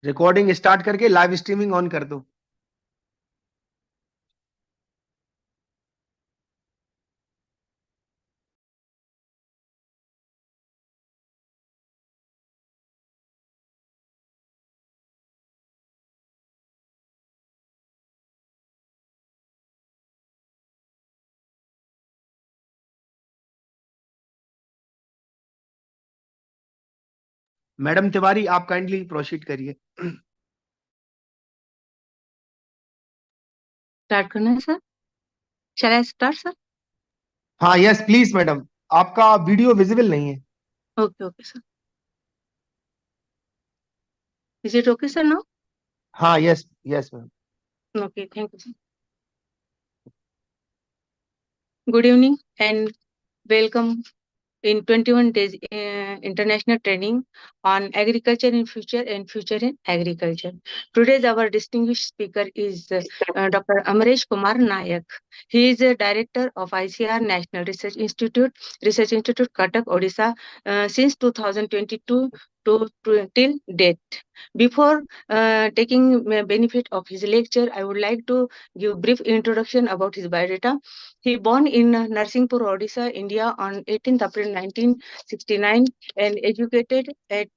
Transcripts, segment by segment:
Recording start करके live streaming on कर दो। मैडम तिवारी, आप काइंडली प्रोसीड करिए। स्टार्ट करना है sir? Shall I start sir? हाँ यस प्लीज मैडम, आपका वीडियो विजिबल नहीं है। Okay okay sir. Is it okay sir now? हाँ yes yes ma'am. Okay, thank you, sir. Good evening and welcome in 21 days international training on agriculture in future and future in agriculture. Today's our distinguished speaker is Dr. Amaresh Kumar Nayak. He is a director of ICR National Research Institute, Cuttack, Odisha, since 2022 till date. Before taking benefit of his lecture, I would like to give brief introduction about his biodata. He born in Narsingpur, Odisha, India on 18th April 1969 and educated at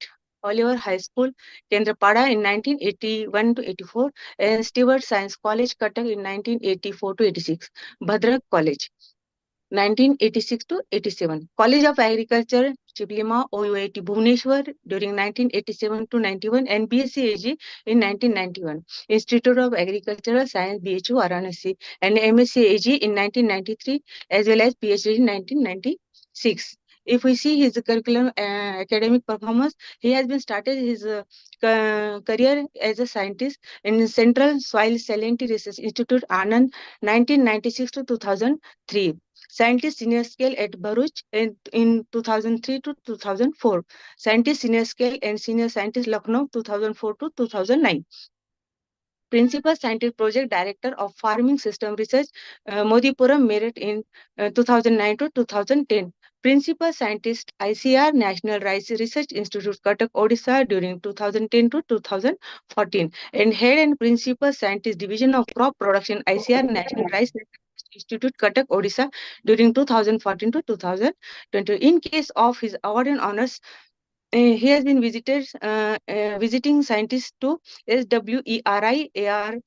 Oliver High School, Kendrapada in 1981 to 84 and Stewart Science College, Cuttack in 1984 to 86, Bhadrak College. 1986 to 87. College of Agriculture, Chiplima, OUIT, Bhubaneswar during 1987 to 91 and BSc AG in 1991. Institute of Agricultural Science, BHU, Varanasi and MSc AG in 1993 as well as PhD in 1996. If we see his curriculum academic performance, he has been started his career as a scientist in Central Soil Salinity Research Institute, Anand, 1996 to 2003. Scientist senior scale at Bharuch in 2003 to 2004. Scientist senior scale and senior scientist Lucknow 2004 to 2009. Principal Scientist Project Director of Farming System Research, Modipuram, Meerut in 2009 to 2010. Principal Scientist ICR National Rice Research Institute, Cuttack, Odisha during 2010 to 2014. And Head and Principal Scientist Division of Crop Production, ICR National Rice Institute, Cuttack, Odisha during 2014 to 2020. In case of his award and honors, he has been visiting scientist to SWERIARC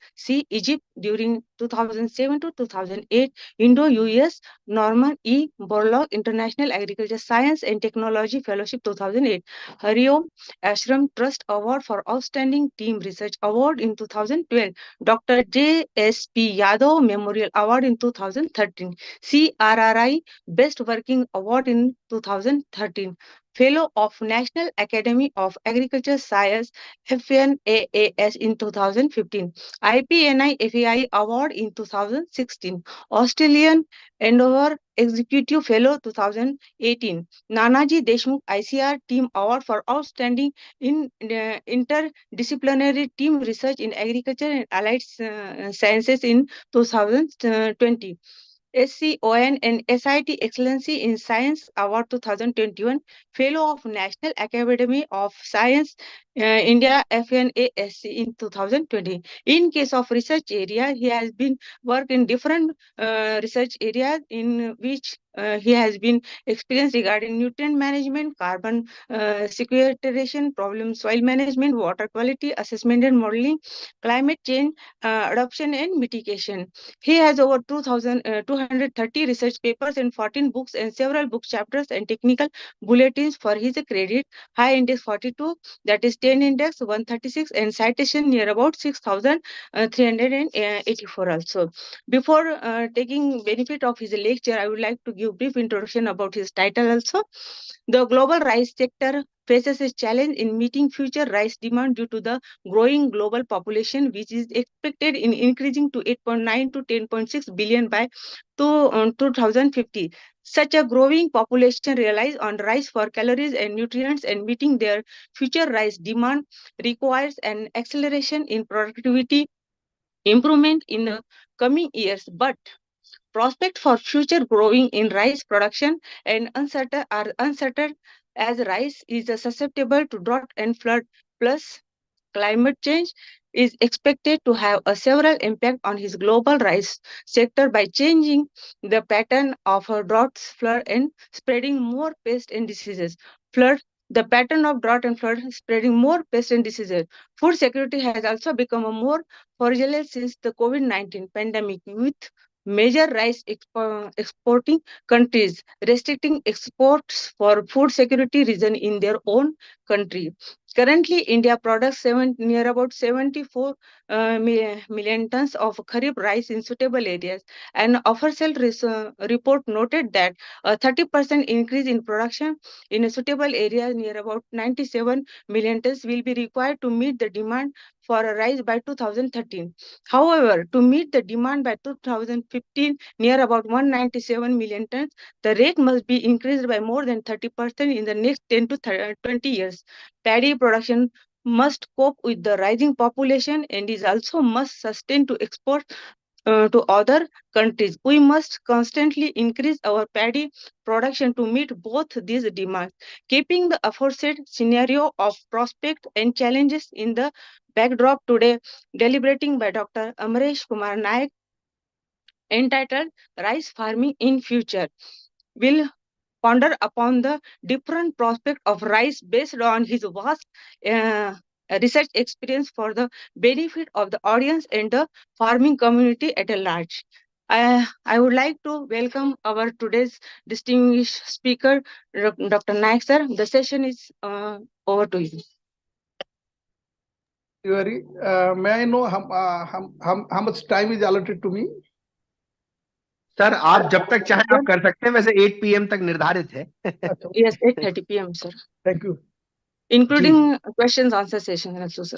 Egypt during 2007 to 2008, Indo-US Norman E. Borlaug International Agriculture Science and Technology Fellowship 2008, Hariom Ashram Trust Award for Outstanding Team Research Award in 2012, Dr. J.S.P. Yadav Memorial Award in 2013, CRRI Best Working Award in 2013. Fellow of National Academy of Agriculture Science, FNAAS in 2015, IPNI FAI Award in 2016, Australian Endeavour Executive Fellow 2018, Nanaji Deshmukh ICR Team Award for Outstanding in Interdisciplinary Team Research in Agriculture and Allied Sciences in 2020. SCON and SIT Excellency in Science Award 2021, Fellow of National Academy of Science, India FNASC in 2020. In case of research area, he has been worked in different research areas in which he has been experienced regarding nutrient management, carbon sequestration, problem soil management, water quality assessment and modeling, climate change adoption and mitigation. He has over 230 research papers and 14 books and several book chapters and technical bulletins for his credit. High index 42, that is 10 index 136 and citation near about 6,384 also. Before taking benefit of his lecture, I would like to give brief introduction about his title also. The global rice sector faces a challenge in meeting future rice demand due to the growing global population, which is expected in increasing to 8.9 to 10.6 billion by 2050. Such a growing population relies on rice for calories and nutrients, and meeting their future rice demand requires an acceleration in productivity improvement in the coming years. But prospects for future growing in rice production and uncertain as rice is susceptible to drought and flood. Plus, climate change is expected to have a several impact on his global rice sector by changing the pattern of droughts, flood, and spreading more pests and diseases. Flood, the pattern of drought and flood spreading more pests and diseases. Food security has also become a more fragile since the COVID-19 pandemic, with major rice exporting countries restricting exports for food security reason in their own country. Currently, India products near about 74 million tons of kharif rice in suitable areas. An official report noted that a 30% increase in production in a suitable area near about 97 million tons will be required to meet the demand for a rice by 2013. However, to meet the demand by 2015 near about 197 million tons, the rate must be increased by more than 30% in the next 10 to 20 years. Paddy production must cope with the rising population and is also must sustain to export to other countries. We must constantly increase our paddy production to meet both these demands, keeping the aforesaid scenario of prospect and challenges in the backdrop today. Deliberating by Dr. Amresh Kumar Naik, entitled Rice Farming in Future, will ponder upon the different prospect of rice based on his vast research experience for the benefit of the audience and the farming community at a large. I would like to welcome our today's distinguished speaker, Dr. Naik sir. The session is over to you. May I know how much time is allotted to me? Sir आप जब तक चाहें आप कर सकते हैं, वैसे 8 PM तक निर्धारित है. Yes, 8:30 PM, sir. Thank you. Including questions answer session also, sir.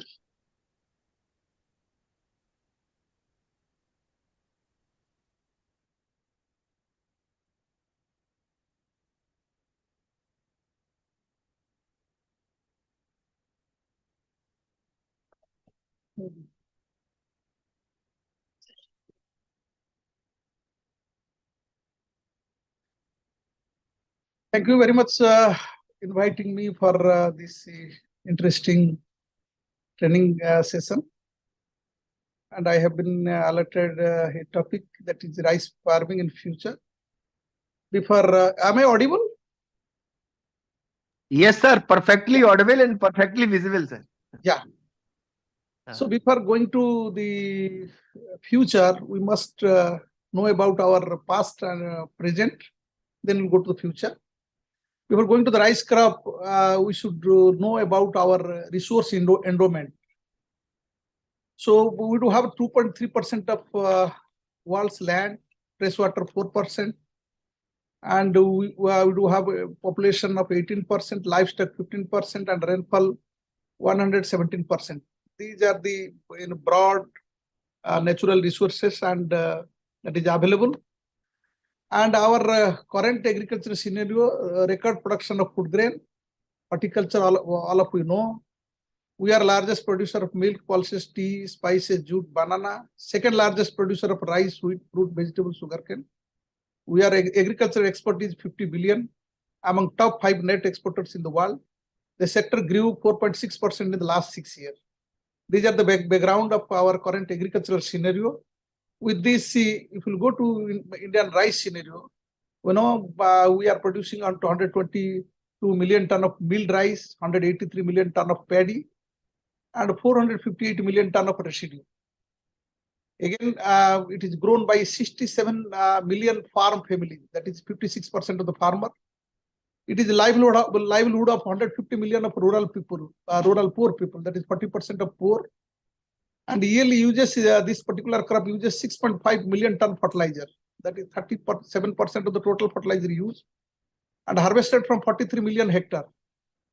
Thank you very much inviting me for this interesting training session. And I have been allotted a topic that is rice farming in future. Before, am I audible? Yes, sir. Perfectly audible and perfectly visible, sir. Yeah. So before going to the future, we must know about our past and present. Then we'll go to the future. Before going to the rice crop, we should know about our resource endowment. So we do have 2.3% of world's land, freshwater 4%, and we do have a population of 18%, livestock 15%, and rainfall 117%. These are the broad natural resources and that is available. And our current agricultural scenario, record production of food grain, horticulture, all of you know. We are largest producer of milk, pulses, tea, spices, jute, banana. Second largest producer of rice, wheat, fruit, vegetable, sugarcane. We are agricultural export is 50 billion, among top 5 net exporters in the world. The sector grew 4.6% in the last 6 years. These are the background of our current agricultural scenario. With this, if you go to Indian rice scenario, you know, we are producing on 222 million ton of milled rice, 183 million ton of paddy, and 458 million ton of residue. Again, it is grown by 67 million farm families, that is 56% of the farmer. It is a livelihood of 150 million of rural people, rural poor people, that is 40% of poor. And yearly uses, this particular crop uses 6.5 million ton fertilizer, that is 37% of the total fertilizer used, and harvested from 43 million hectare,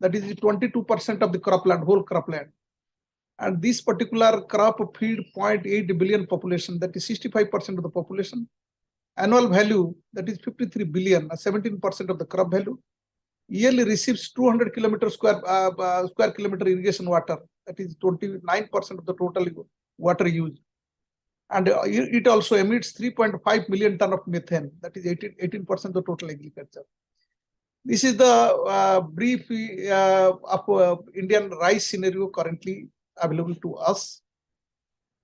that is 22% of the cropland, whole cropland. And this particular crop feed 0.8 billion population, that is 65% of the population. Annual value, that is 53 billion, 17% of the crop value. Yearly receives 200 square kilometer irrigation water, that is 29% of the total water used. And it also emits 3.5 million ton of methane, that is 18% of the total agriculture. This is the brief of Indian rice scenario currently. available to us.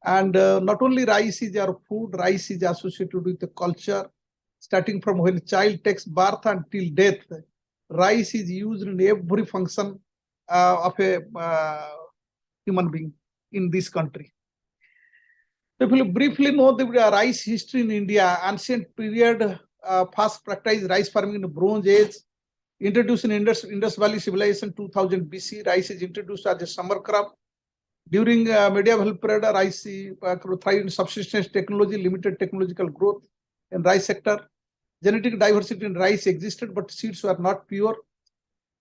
And not only rice is our food, rice is associated with the culture. Starting from when a child takes birth until death, rice is used in every function of a human being in this country. If you briefly know the rice history in India, ancient period, first practiced rice farming in the Bronze Age, introduced in Indus Valley Civilization 2000 BC. Rice is introduced as a summer crop. During medieval period, rice thrived in subsistence technology, limited technological growth in rice sector. Genetic diversity in rice existed, but seeds were not pure.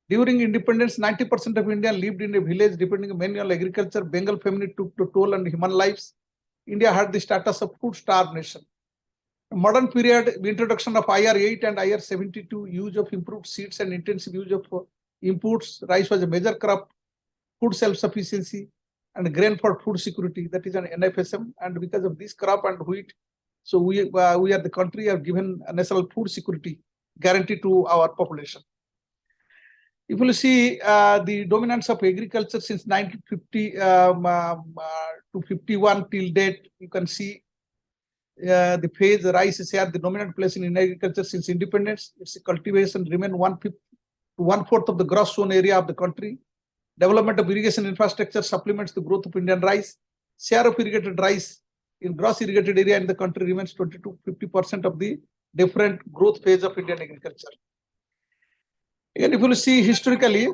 During independence, 90% of India lived in a village depending mainly on agriculture. Bengal famine took to toll on human lives. India had the status of food-starved nation. Modern period, the introduction of IR 8 and IR 72, use of improved seeds and intensive use of inputs. Rice was a major crop, food self-sufficiency, and grain for food security. That is an NFSM. And because of this crop and wheat, so we are the country have given a national food security guarantee to our population. If you see the dominance of agriculture since 1950 to 51 till date, you can see the phase rice is here the dominant place in agriculture since independence. Its cultivation remain 1/5 to 1/4 of the gross sown area of the country. Development of irrigation infrastructure supplements the growth of Indian rice. Share of irrigated rice in gross irrigated area in the country remains 20 to 50% of the different growth phase of Indian agriculture. Again, if you see historically,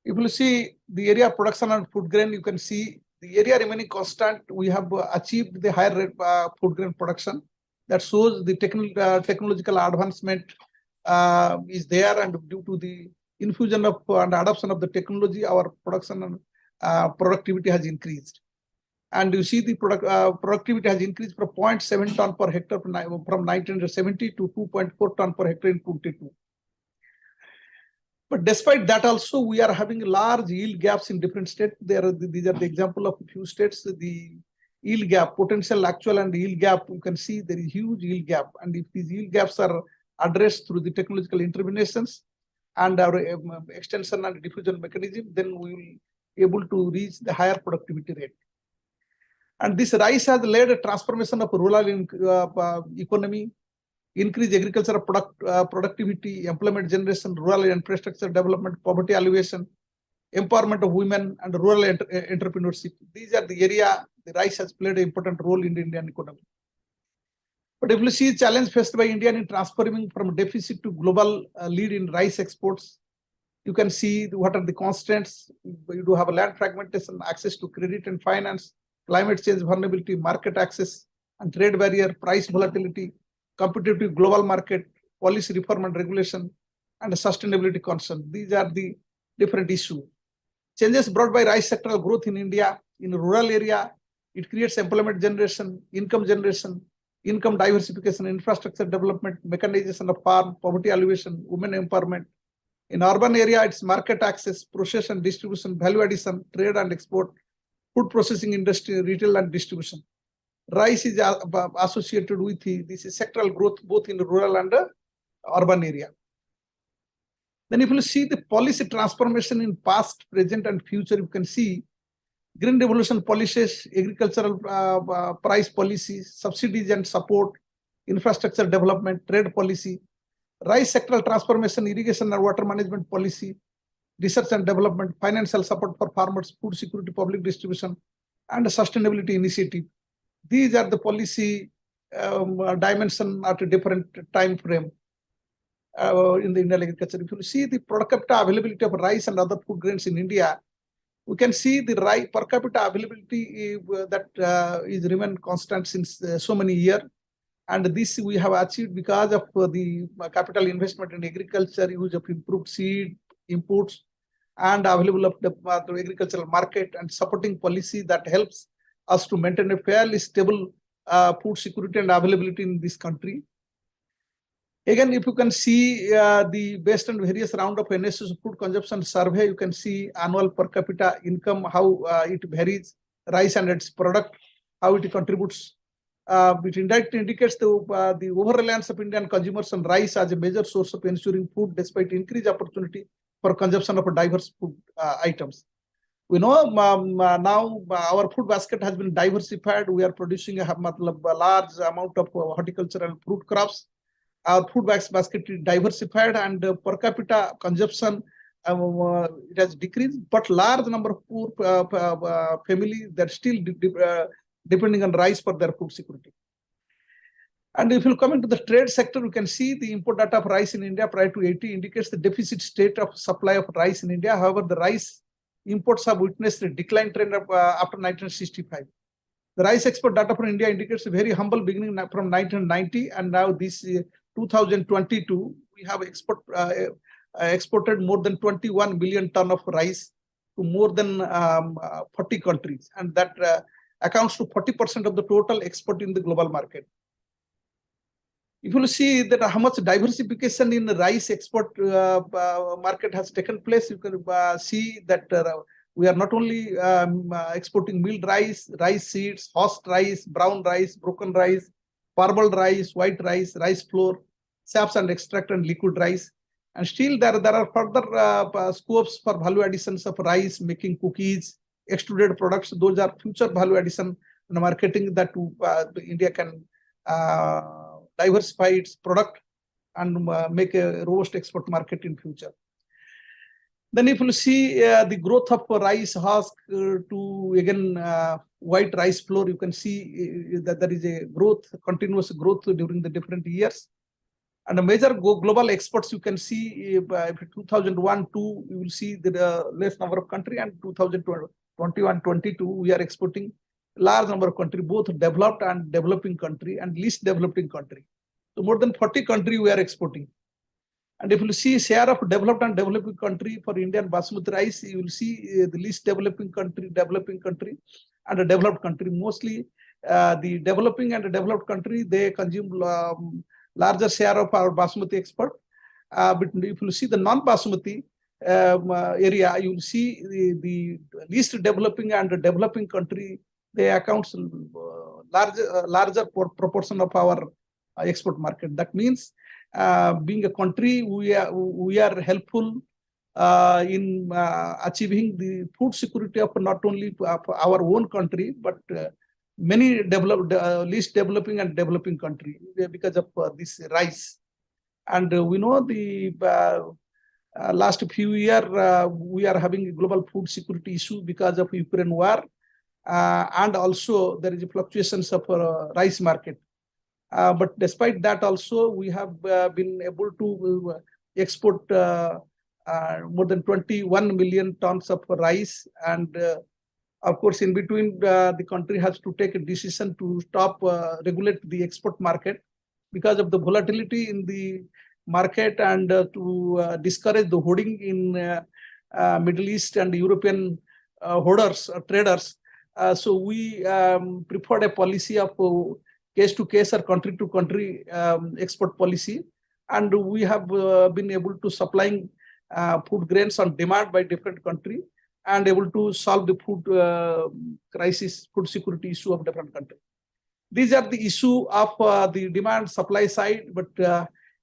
if you see the area of production and food grain, you can see the area remaining constant. We have achieved the higher rate food grain production. That shows the technological advancement is there, and due to the infusion of and adoption of the technology, our production and productivity has increased. And you see the productivity has increased from 0.7 ton per hectare from 1970 to 2.4 ton per hectare in 22. But despite that also, we are having large yield gaps in different states. These are the example of a few states. The yield gap, potential actual and yield gap, you can see there is huge yield gap. And if these yield gaps are addressed through the technological interventions and our extension and diffusion mechanism, then we will be able to reach the higher productivity rate. And this rice has led a transformation of rural economy, increased agricultural productivity, employment generation, rural infrastructure development, poverty alleviation, empowerment of women, and rural entrepreneurship. These are the area the rice has played an important role in the Indian economy. But if you see challenge faced by India in transforming from deficit to global lead in rice exports, you can see what are the constraints. You do have a land fragmentation, access to credit and finance, climate change vulnerability, market access and trade barrier, price volatility, competitive global market, policy reform and regulation, and sustainability concern. These are the different issues. Changes brought by rice sectoral growth in India, in rural area, it creates employment generation, income diversification, infrastructure development, mechanization of farm, poverty alleviation, women empowerment. In urban area, it's market access, process and distribution, value addition, trade and export, food processing industry, retail and distribution. Rice is associated with this sectoral growth both in rural and urban area. Then if you see the policy transformation in past, present and future, you can see green revolution policies, agricultural price policies, subsidies and support, infrastructure development, trade policy, rice sectoral transformation, irrigation and water management policy, research and development, financial support for farmers, food security, public distribution, and sustainability initiative. These are the policy dimension at a different time frame in the Indian agriculture. If you see the per capita availability of rice and other food grains in India, we can see the rice per capita availability that is remained constant since so many years. And this we have achieved because of the capital investment in agriculture, use of improved seed, inputs, and available of the agricultural market and supporting policy that helps us to maintain a fairly stable food security and availability in this country. Again, if you can see based on various round of NSS food consumption survey, you can see annual per capita income, how it varies, rice and its product, how it contributes which indirectly indicates the over-reliance of Indian consumers on rice as a major source of ensuring food despite increased opportunity for consumption of diverse food items. We know now our food basket has been diversified. We are producing a large amount of horticultural fruit crops. Our food basket is diversified, and per capita consumption it has decreased, but large number of poor families that still depending on rice for their food security. And if you come into the trade sector, you can see the import data of rice in India prior to 80 indicates the deficit state of supply of rice in India. However, the rice imports have witnessed a decline trend of, after 1965. The rice export data for India indicates a very humble beginning from 1990, and now this 2022, we have exported more than 21 million ton of rice to more than 40 countries, and that accounts to 40% of the total export in the global market. If you see that how much diversification in the rice export market has taken place, you can see that we are not only exporting milled rice, rice seeds, husked rice, brown rice, broken rice, parboiled rice, white rice, rice flour, saps and extract and liquid rice. And still there are further scopes for value additions of rice, making cookies, extruded products. Those are future value addition and marketing that India can diversify its product and make a robust export market in future. Then if you see the growth of rice husk to again white rice flour, you can see that there is a growth, continuous growth during the different years. And a major global exports, you can see 2001-2, you will see the less number of country, and 2021-22, we are exporting large number of country, both developed and developing country and least developing country. So more than 40 country we are exporting. And if you see share of developed and developing country for Indian basmati rice, you will see the least developing country, and a developed country. Mostly the developing and the developed country, they consume larger share of our basmati export. But if you see the non-basmati area, you will see the least developing and the developing country, they account larger proportion of our export market. That means being a country, we are helpful in achieving the food security of not only our own country, but many least developing and developing country because of this rice. And we know the last few years we are having a global food security issue because of Ukraine war, and also there is a fluctuations of rice market. But despite that also, we have been able to export more than 21 million tons of rice. And of course, in between, the country has to take a decision to stop, regulate the export market because of the volatility in the market, and to discourage the hoarding in Middle East and European hoarders, traders. So we preferred a policy of case-to-case or country-to-country export policy, and we have been able to supplying food grains on demand by different country, and able to solve the food crisis, food security issue of different country. These are the issue of the demand supply side. But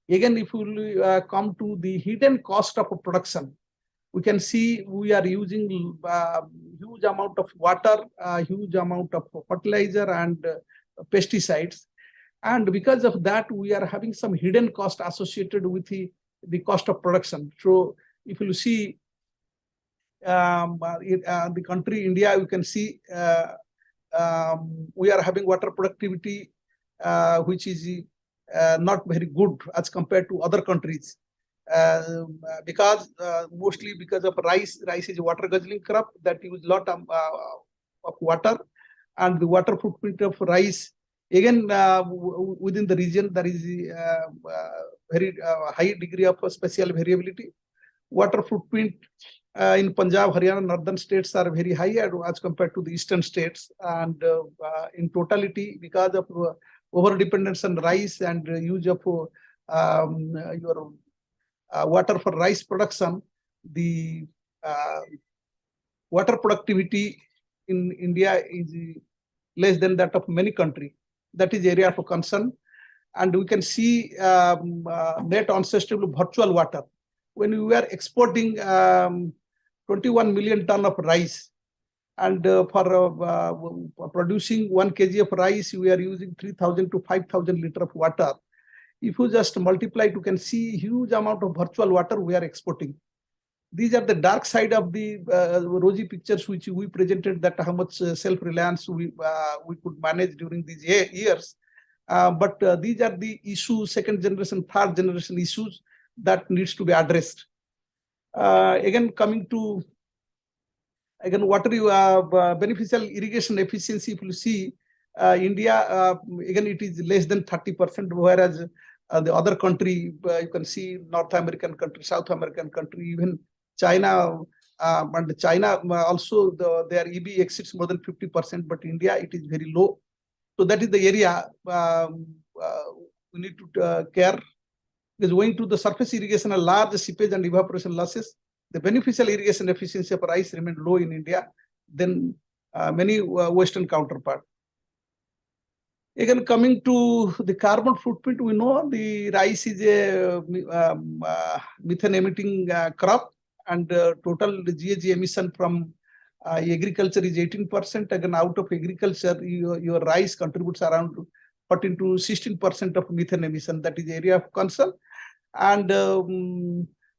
again, if we come to the hidden cost of production, we can see we are using huge amount of water, huge amount of fertilizer and pesticides. And because of that, we are having some hidden cost associated with the cost of production. So if you see the country India, you can see we are having water productivity which is not very good as compared to other countries, because mostly because of rice is a water guzzling crop that use lot of water, and the water footprint of rice again within the region there is very high degree of spatial variability. Water footprint in Punjab, Haryana, northern states are very high as compared to the eastern states, and in totality, because of over dependence on rice and use of your water for rice production, the water productivity in India is less than that of many countries. That is area of concern. And we can see net unsustainable virtual water. When we were exporting 21 million ton of rice, and for producing 1 kg of rice, we are using 3,000 to 5,000 liter of water. If you just multiply, you can see huge amount of virtual water we are exporting. These are the dark side of the rosy pictures which we presented, that how much self-reliance we could manage during these years. But these are the issues, second generation, third generation issues that needs to be addressed. Again, coming to water beneficial irrigation efficiency, if you see India, again it is less than 30%, whereas the other country, you can see North American country, South American country, even China, and China also their EB exceeds more than 50%, but India it is very low. So that is the area we need to care. Because going to the surface irrigation, a large seepage and evaporation losses, the beneficial irrigation efficiency of rice remained low in India than many Western counterparts. Again, coming to the carbon footprint, we know the rice is a methane emitting crop, and total GHG emission from agriculture is 18%. Again, out of agriculture, your rice contributes around 14 to 16% of methane emission. That is the area of concern. And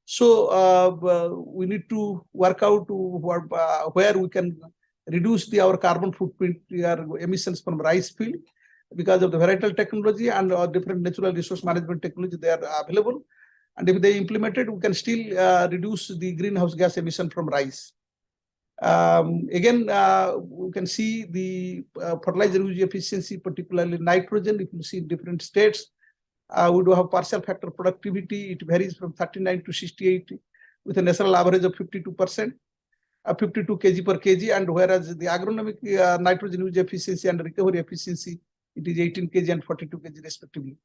so we need to work out where we can reduce our carbon footprint, our emissions from rice field, because of the varietal technology and different natural resource management technology they are available. And if they implemented, we can still reduce the greenhouse gas emission from rice. Again, we can see the fertilizer use efficiency, particularly nitrogen. If you see different states, we do have partial factor productivity. It varies from 39 to 68 with a national average of 52%, 52 kg per kg. And whereas the agronomic nitrogen use efficiency and recovery efficiency, it is 18 kg and 42 kg respectively.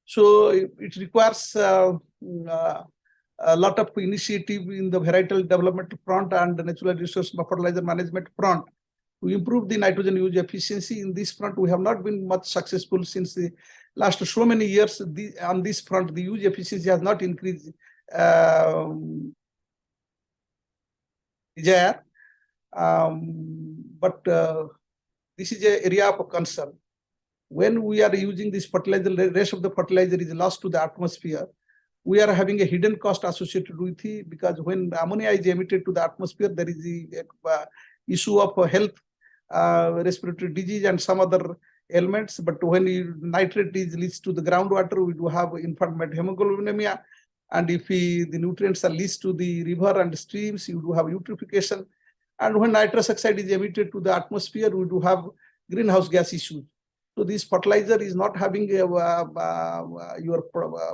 So it requires a lot of initiative in the varietal development front and the natural resource fertilizer management front to improve the nitrogen use efficiency. In this front, we have not been much successful since the last so many years. On this front, the use efficiency has not increased. But this is an area of concern. When we are using this fertilizer, the rest of the fertilizer is lost to the atmosphere. We are having a hidden cost associated with it, because when ammonia is emitted to the atmosphere, there is the issue of health, respiratory disease and some other elements. But when nitrate is leached to the groundwater, we do have infant methemoglobinemia. And if the nutrients are leached to the river and streams, you do have eutrophication. And when nitrous oxide is emitted to the atmosphere, we do have greenhouse gas issues. So this fertilizer is not having your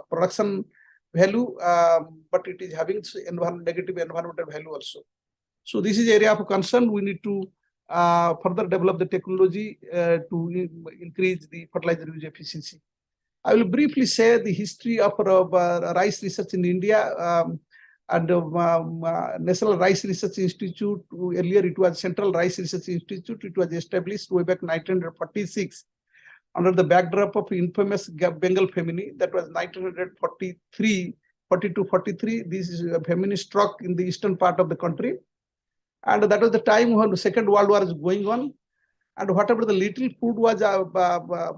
production value, but it is having negative environmental value also. So this is area of concern. We need to further develop the technology to increase the fertilizer use efficiency. I will briefly say the history of rice research in India. And National Rice Research Institute, earlier it was Central Rice Research Institute. It was established way back 1946 under the backdrop of infamous Bengal famine. That was 1943, 42-43. This famine struck in the eastern part of the country. And that was the time when the Second World War was going on. And whatever the little food was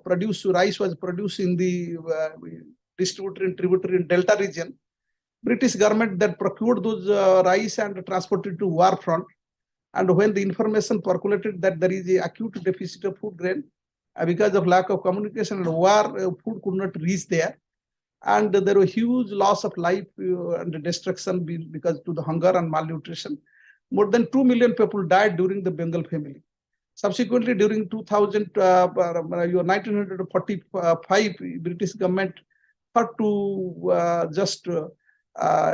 produced, rice was produced in the distributor and tributary and delta region. British government that procured those rice and transported to war front. And when the information percolated that there is an acute deficit of food grain, because of lack of communication and war, food could not reach there. And there was huge loss of life and destruction because to the hunger and malnutrition. More than 2 million people died during the Bengal famine. Subsequently, during 1945, British government thought to just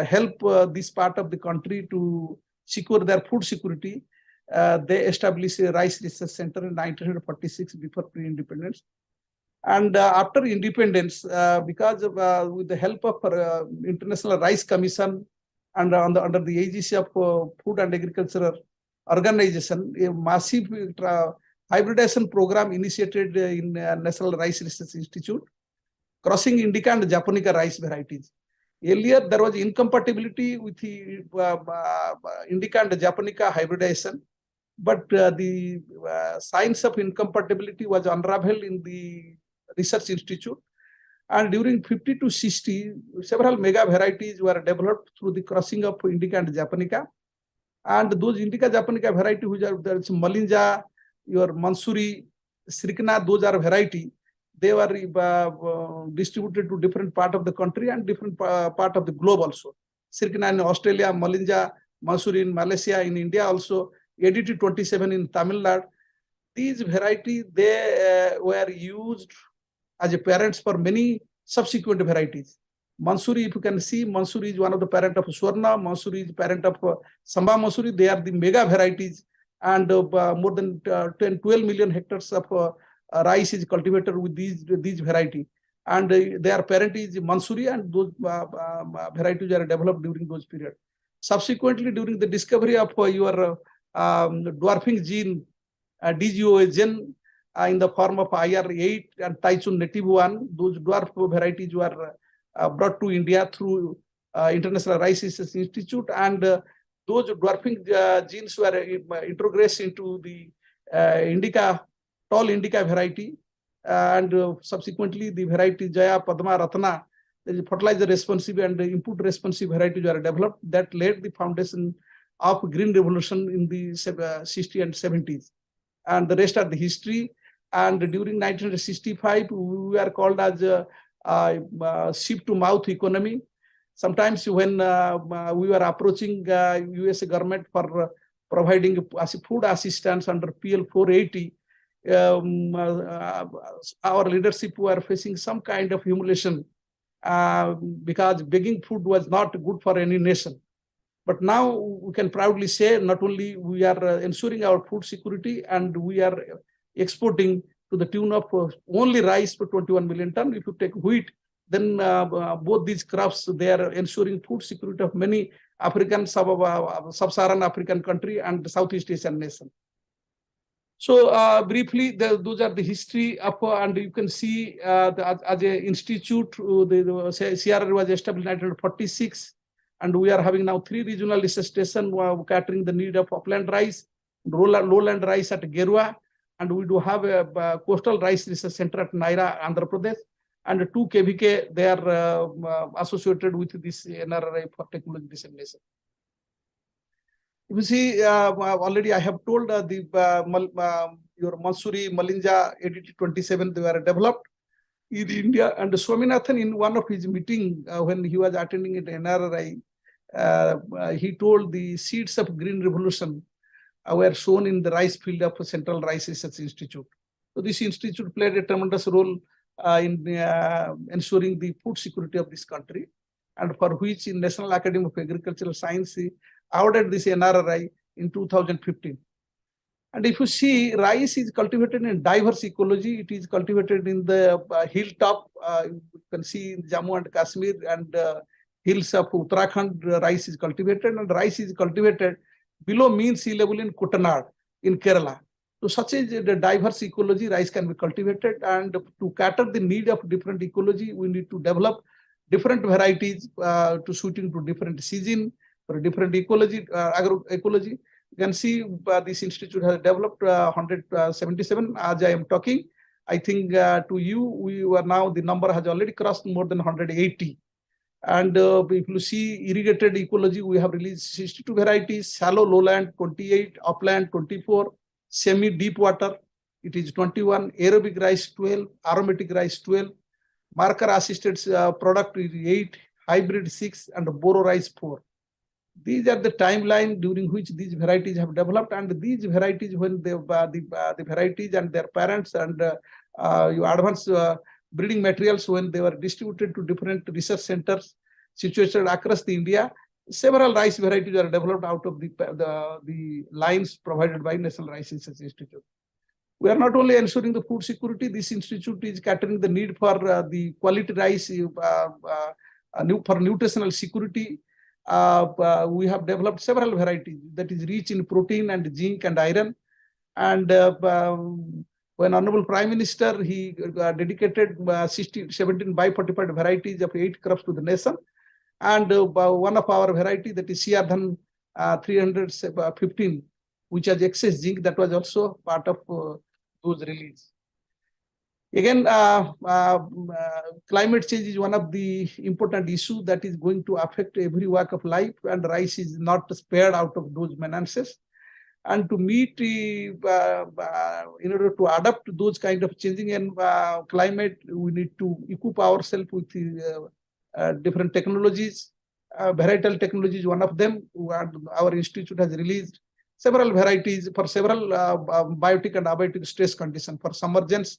help this part of the country to secure their food security. They established a rice research center in 1946 before pre-independence. And after independence, because of, with the help of International Rice Commission and under the aegis of Food and Agriculture Organization, a massive hybridization program initiated in National Rice Research Institute, crossing Indica and Japonica rice varieties. Earlier, there was incompatibility with the Indica and Japonica hybridization, but the science of incompatibility was unraveled in the research institute. And during 50 to 60, several mega varieties were developed through the crossing of Indica and Japonica. And those Indica Japonica varieties, which are there is Malinja, your Mansuri, Srikna, those are variety. They were distributed to different part of the country and different part of the globe also. Srikna in Australia, Malinja, Mansuri in Malaysia, in India also, ADT 27 in Tamil Nadu. These varieties, they were used as a parents for many subsequent varieties. Mansuri, if you can see, Mansuri is one of the parent of Swarna, Mansuri is parent of Samba Mansuri. They are the mega varieties, and more than 12 million hectares of rice is cultivated with these variety. And their parent is Mansuri, and those varieties are developed during those periods. Subsequently, during the discovery of your dwarfing gene, DGOA gene, in the form of IR8 and Taichung native 1, those dwarf varieties were brought to India through International Rice Research Institute, and those dwarfing genes were introgressed into the Indica, tall Indica variety, and subsequently the variety Jaya, Padma, Ratna, the fertilizer responsive and input responsive varieties were developed that laid the foundation of Green Revolution in the 60s and 70s. And the rest are the history. And during 1965, we were called as ship to mouth economy. Sometimes when we were approaching US government for providing food assistance under PL 480, our leadership were facing some kind of humiliation because begging food was not good for any nation. But now we can proudly say not only we are ensuring our food security, and we are exporting to the tune of only rice for 21 million tons. If you take wheat, then both these crops, they are ensuring food security of many African, sub-Saharan African country and Southeast Asian nation. So briefly, those are the history of, and you can see as an institute, the CRR was established in 1946, and we are having now 3 regional research stations catering the need of upland rice, lowland rice at Gerua, and we do have a coastal rice research center at Naira, Andhra Pradesh, and 2 KVK, they are associated with this NRRI for technology dissemination. If you see, already I have told your Mansuri, Malinja, ADT 27, they were developed in India. And Swaminathan, in one of his meeting, when he was attending at NRRI, he told the seeds of Green Revolution were shown in the rice field of Central Rice Research Institute. So this institute played a tremendous role in ensuring the food security of this country, and for which in National Academy of Agricultural Science awarded this NRRI in 2015. And if you see, rice is cultivated in diverse ecology. It is cultivated in the hilltop. You can see in Jammu and Kashmir and hills of Uttarakhand, rice is cultivated, and rice is cultivated below mean sea level in Kuttanad in Kerala. So such a diverse ecology, rice can be cultivated, and to cater the need of different ecology, we need to develop different varieties to suiting to different season, for different ecology, agroecology. You can see this institute has developed 177 as I am talking. I think to you, we were now, the number has already crossed more than 180. And if you see irrigated ecology, we have released 62 varieties, shallow lowland 28, upland 24, semi-deep water, it is 21, aerobic rice 12, aromatic rice 12, marker assisted product is 8, hybrid 6, and boro rice 4. These are the timeline during which these varieties have developed, and these varieties, when the varieties and their parents and advanced breeding materials, when they were distributed to different research centers situated across the India, several rice varieties are developed out of the lines provided by National Rice Research Institute. We are not only ensuring the food security, this institute is catering the need for the quality rice for nutritional security. We have developed several varieties that is rich in protein and zinc and iron. And when Honorable Prime Minister, he dedicated 17 biofortified varieties of 8 crops to the nation. And one of our variety, that is Siardhan 315, which has excess zinc, that was also part of those release. Again, climate change is one of the important issues that is going to affect every walk of life, and rice is not spared out of those menaces. And to meet, in order to adapt to those kind of changing and climate, we need to equip ourselves with different technologies. Varietal technology is one of them. Our institute has released several varieties for several biotic and abiotic stress conditions. For submergence,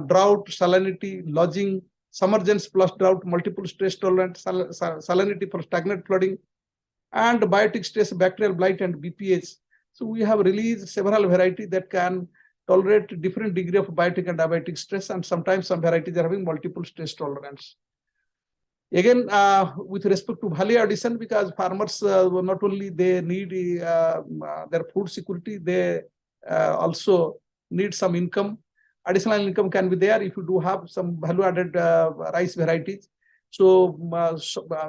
drought, salinity, lodging, submergence plus drought, multiple stress tolerant, salinity for stagnant flooding, and biotic stress, bacterial blight, and BPH. So we have released several varieties that can tolerate different degree of biotic and abiotic stress, and sometimes some varieties are having multiple stress tolerance. Again, with respect to value addition, because farmers not only they need their food security, they also need some income. Additional income can be there if you do have some value-added rice varieties. So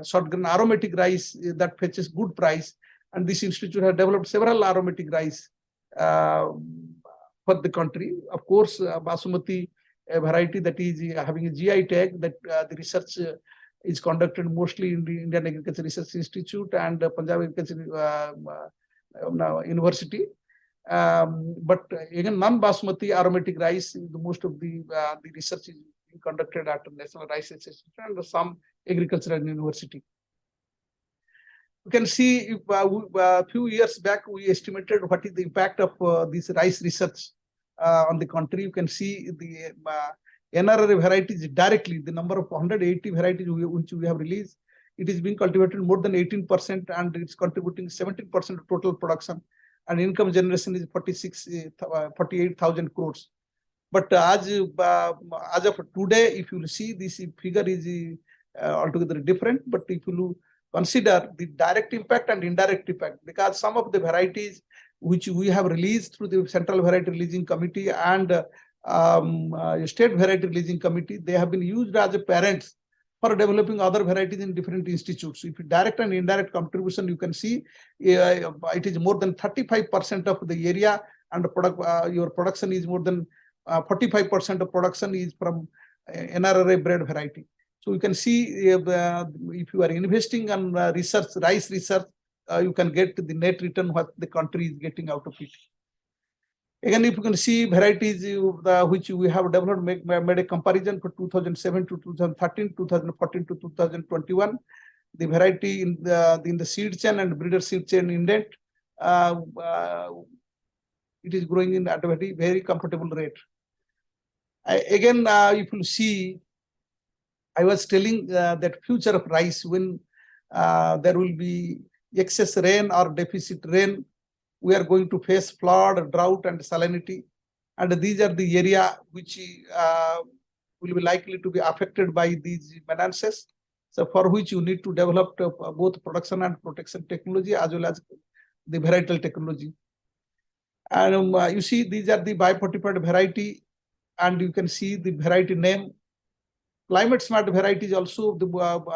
short-grain aromatic rice that fetches good price, and this institute has developed several aromatic rice for the country. Of course, Basmati, a variety that is having a GI tag, that the research is conducted mostly in the Indian Agriculture Research Institute and Punjab Agriculture University. But again, non-Basmati aromatic rice, the most of the research is being conducted at National Rice Institute and some agricultural university. You can see a few years back, we estimated what is the impact of this rice research on the country. You can see the NRRA varieties directly, the number of 180 varieties which we have released. It is being cultivated more than 18%, and it's contributing 17% of total production. And income generation is 48,000 crores. But as of today, if you see, this figure is altogether different. But if you consider the direct impact and indirect impact, because some of the varieties which we have released through the Central Variety Releasing Committee and State Variety Releasing Committee, they have been used as a parents for developing other varieties in different institutes. If you direct and indirect contribution, you can see it is more than 35% of the area, and your production is more than 45% of production is from NRRA bred variety. So you can see if you are investing on research, rice research, you can get the net return what the country is getting out of it. Again, if you can see varieties which we have developed, made a comparison for 2007 to 2013, 2014 to 2021. The variety in the seed chain and breeder seed chain indent, it is growing at a very, very comfortable rate. Again, if you see, I was telling that future of rice, when there will be excess rain or deficit rain, we are going to face flood, drought, and salinity. And these are the area which will be likely to be affected by these menaces. So for which you need to develop both production and protection technology as well as the varietal technology. And you see, these are the biofortified variety, and you can see the variety name. Climate smart varieties also,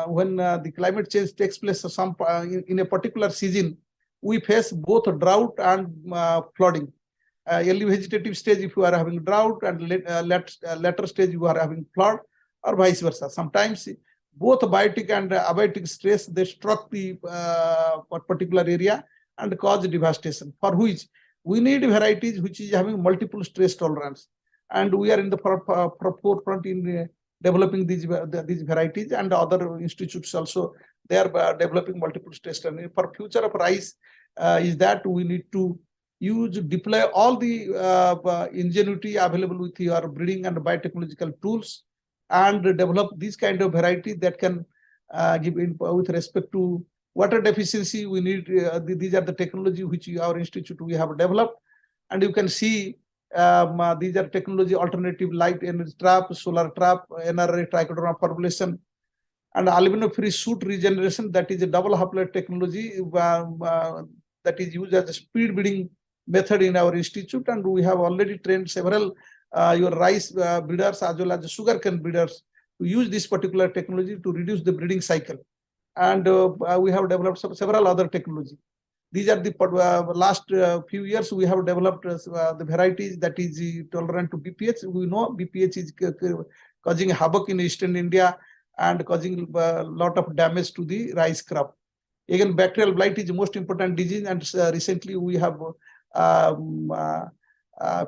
when the climate change takes place in a particular season, we face both drought and flooding. Early vegetative stage, if you are having drought, and later stage you are having flood, or vice versa. Sometimes both biotic and abiotic stress, they struck the particular area and cause devastation, for which we need varieties which is having multiple stress tolerance. And we are in the forefront in developing these varieties, and other institutes also, they are developing multiple stress tolerance. For future of rice, is that we need to deploy all the ingenuity available with your breeding and biotechnological tools, and develop these kind of variety that can give with respect to water deficiency. We need these are the technology which our institute we have developed, and you can see these are technology alternative, light energy trap, solar trap, NRRA trichoderma formulation, and albino-free shoot regeneration. That is a double haploid technology that is used as a speed breeding method in our institute, and we have already trained several your rice breeders as well as sugarcane breeders to use this particular technology to reduce the breeding cycle. And we have developed several other technology. These are the last few years we have developed the varieties that is tolerant to BPH. We know BPH is causing havoc in Eastern India and causing a lot of damage to the rice crop. Again, bacterial blight is the most important disease, and recently we have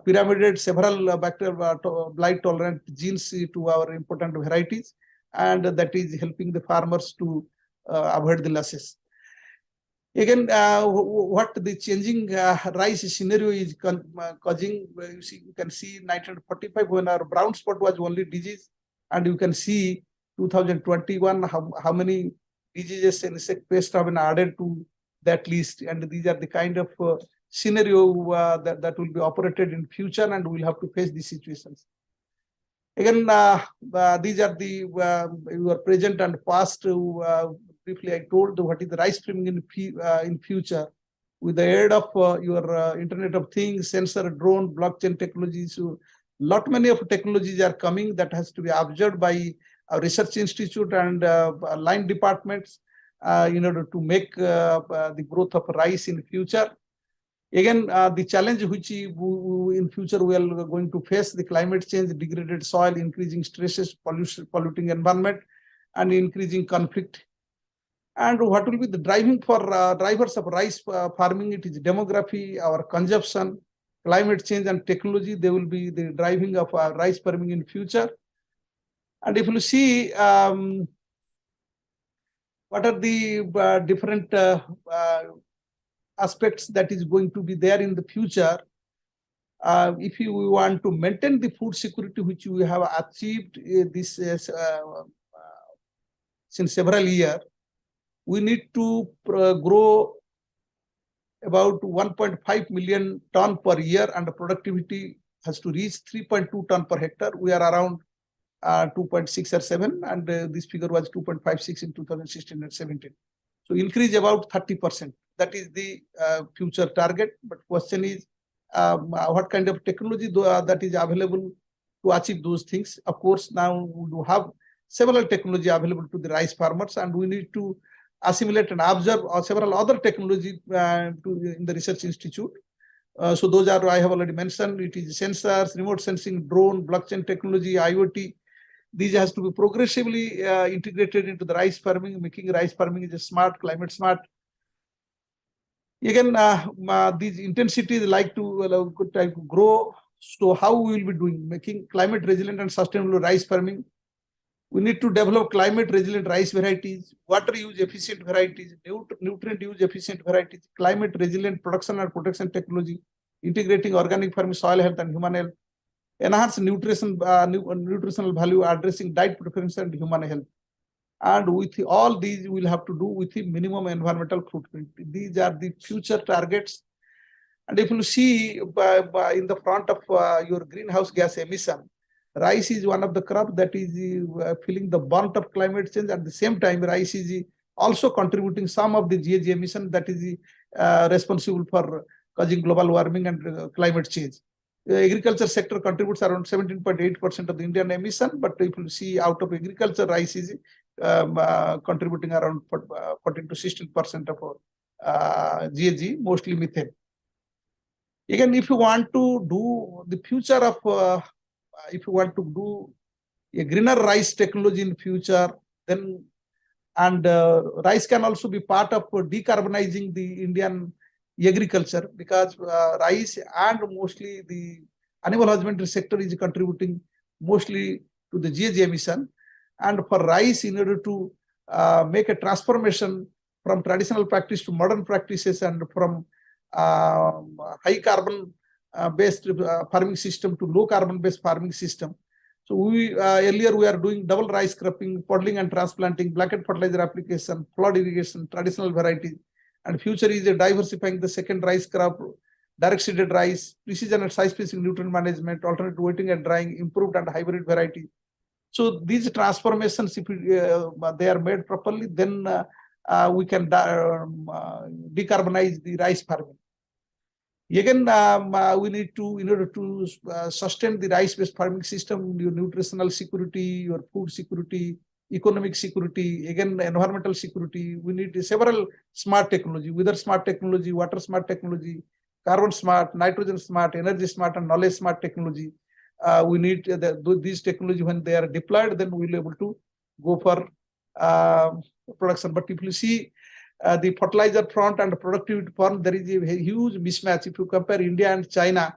pyramided several bacterial blight tolerant genes to our important varieties, and that is helping the farmers to avoid the losses. Again, what the changing rice scenario is causing, you can see 1945 when our brown spot was only disease, and you can see 2021 how many diseases and insect pests have been added to that list, and these are the kind of scenario that will be operated in future, and we'll have to face these situations. Again, these are the your present and past. Briefly, I told what is the rice farming in future with the aid of your Internet of Things, sensor, drone, blockchain technologies. So, many of technologies are coming that has to be observed by our research institute and line departments in order to make the growth of rice in future. Again, the challenge which in future we are going to face, the climate change, degraded soil, increasing stresses, polluting environment, and increasing conflict. And what will be the drivers of rice farming? It is demography, our consumption, climate change, and technology. They will be the driving of rice farming in future. And if you see what are the different aspects that is going to be there in the future, if you want to maintain the food security which we have achieved this since several years, we need to grow about 1.5 million ton per year, and the productivity has to reach 3.2 ton per hectare. We are around 2.6 or 7, and this figure was 2.56 in 2016 and 17. So increase about 30%. That is the future target. But question is, what kind of technology that is available to achieve those things? Of course, now we do have several technology available to the rice farmers, and we need to assimilate and observe several other technology in the research institute. So those are, I have already mentioned, it is sensors, remote sensing, drone, blockchain technology, IoT. These has to be progressively integrated into the rice farming, making rice farming is smart, climate smart. Again, these intensities like to grow. So how we will be doing, making climate resilient and sustainable rice farming? We need to develop climate resilient rice varieties, water use efficient varieties, nutrient use efficient varieties, climate resilient production and protection technology, integrating organic farming, soil health and human health, enhance nutritional value, addressing diet preference and human health. And with all these, we will have to do with the minimum environmental footprint. These are the future targets. And if you see in the front of your greenhouse gas emission, rice is one of the crops that is feeling the brunt of climate change. At the same time, rice is also contributing some of the GHG emission that is responsible for causing global warming and climate change. The agriculture sector contributes around 17.8% of the Indian emission, but if you see out of agriculture, rice is contributing around 14 to 16% of GHG, mostly methane. Again, if you want to do the future of if you want to do a greener rice technology in future, then and rice can also be part of decarbonizing the Indian agriculture, because rice and mostly the animal husbandry sector is contributing mostly to the GHG emission. And for rice, in order to make a transformation from traditional practice to modern practices, and from high carbon based farming system to low carbon based farming system. So we earlier we are doing double rice cropping, podding and transplanting, blanket fertilizer application, flood irrigation, traditional varieties. And future is diversifying the second rice crop, direct seeded rice, precision and size spacing nutrient management, alternate waiting and drying, improved and hybrid variety. So these transformations, if they are made properly, then we can decarbonize the rice farming. Again, we need to, in order to sustain the rice-based farming system, your nutritional security, your food security, economic security, again, environmental security, we need several smart technology, weather smart technology, water smart technology, carbon smart, nitrogen smart, energy smart, and knowledge smart technology. We need these technology when they are deployed, then we'll be able to go for production. But if you see the fertilizer front and productivity front, there is a huge mismatch. If you compare India and China,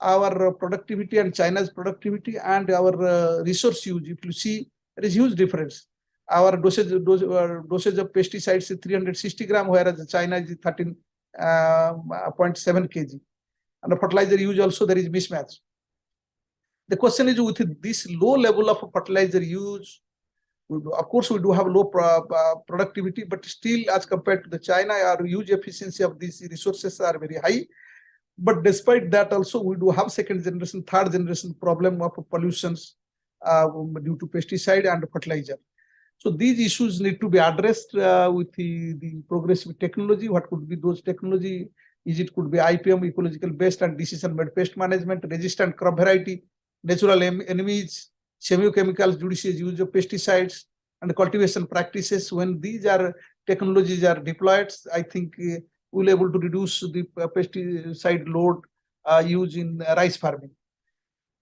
our productivity and China's productivity and our resource use, if you see, there is huge difference. Our dosage of pesticides is 360 grams, whereas China is 13.7 kg. And the fertilizer use also there is mismatch. The question is, with this low level of fertilizer use, of course, we do have low productivity, but still, as compared to the China, our use efficiency of these resources are very high. But despite that, also we do have second generation, third generation problem of pollutions due to pesticide and fertilizer. So these issues need to be addressed with the progressive technology. What could be those technology? It could be IPM, ecological based and decision-made pest management, resistant crop variety, natural enemies, semiochemicals, judicious use of pesticides, and cultivation practices. When these technologies are deployed, I think we'll be able to reduce the pesticide load used in rice farming.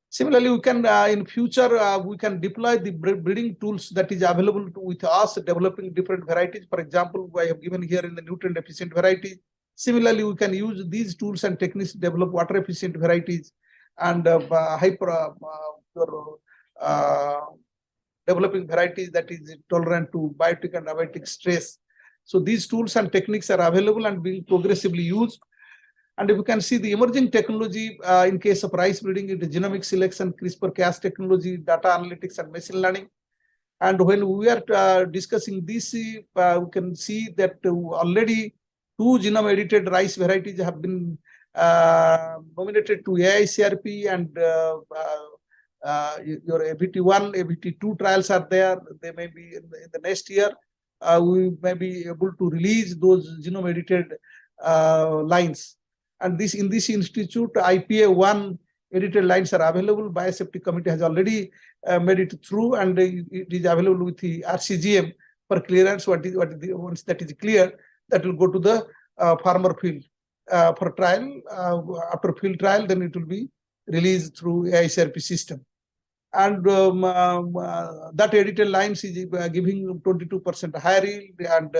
Similarly, we can in future we can deploy the breeding tools that is available with us, developing different varieties. For example, I have given here in the nutrient efficient varieties. Similarly, we can use these tools and techniques to develop water efficient varieties and developing varieties that is tolerant to biotic and abiotic stress. So these tools and techniques are available and being progressively used. And if you can see the emerging technology in case of rice breeding, it is genomic selection, CRISPR-Cas technology, data analytics, and machine learning. And when we are discussing this, we can see that already 2 genome-edited rice varieties have been nominated to AICRP, and your ABT1, ABT2 trials are there. They may be in the next year. We may be able to release those genome-edited lines. And in this institute, IPA1 edited lines are available. Biosafety Committee has already made it through, and it is available with the RCGM for clearance. Once that is clear, that will go to the farmer field for trial. After field trial, then it will be released through AICRP system. And that edited lines is giving 22% higher yield, and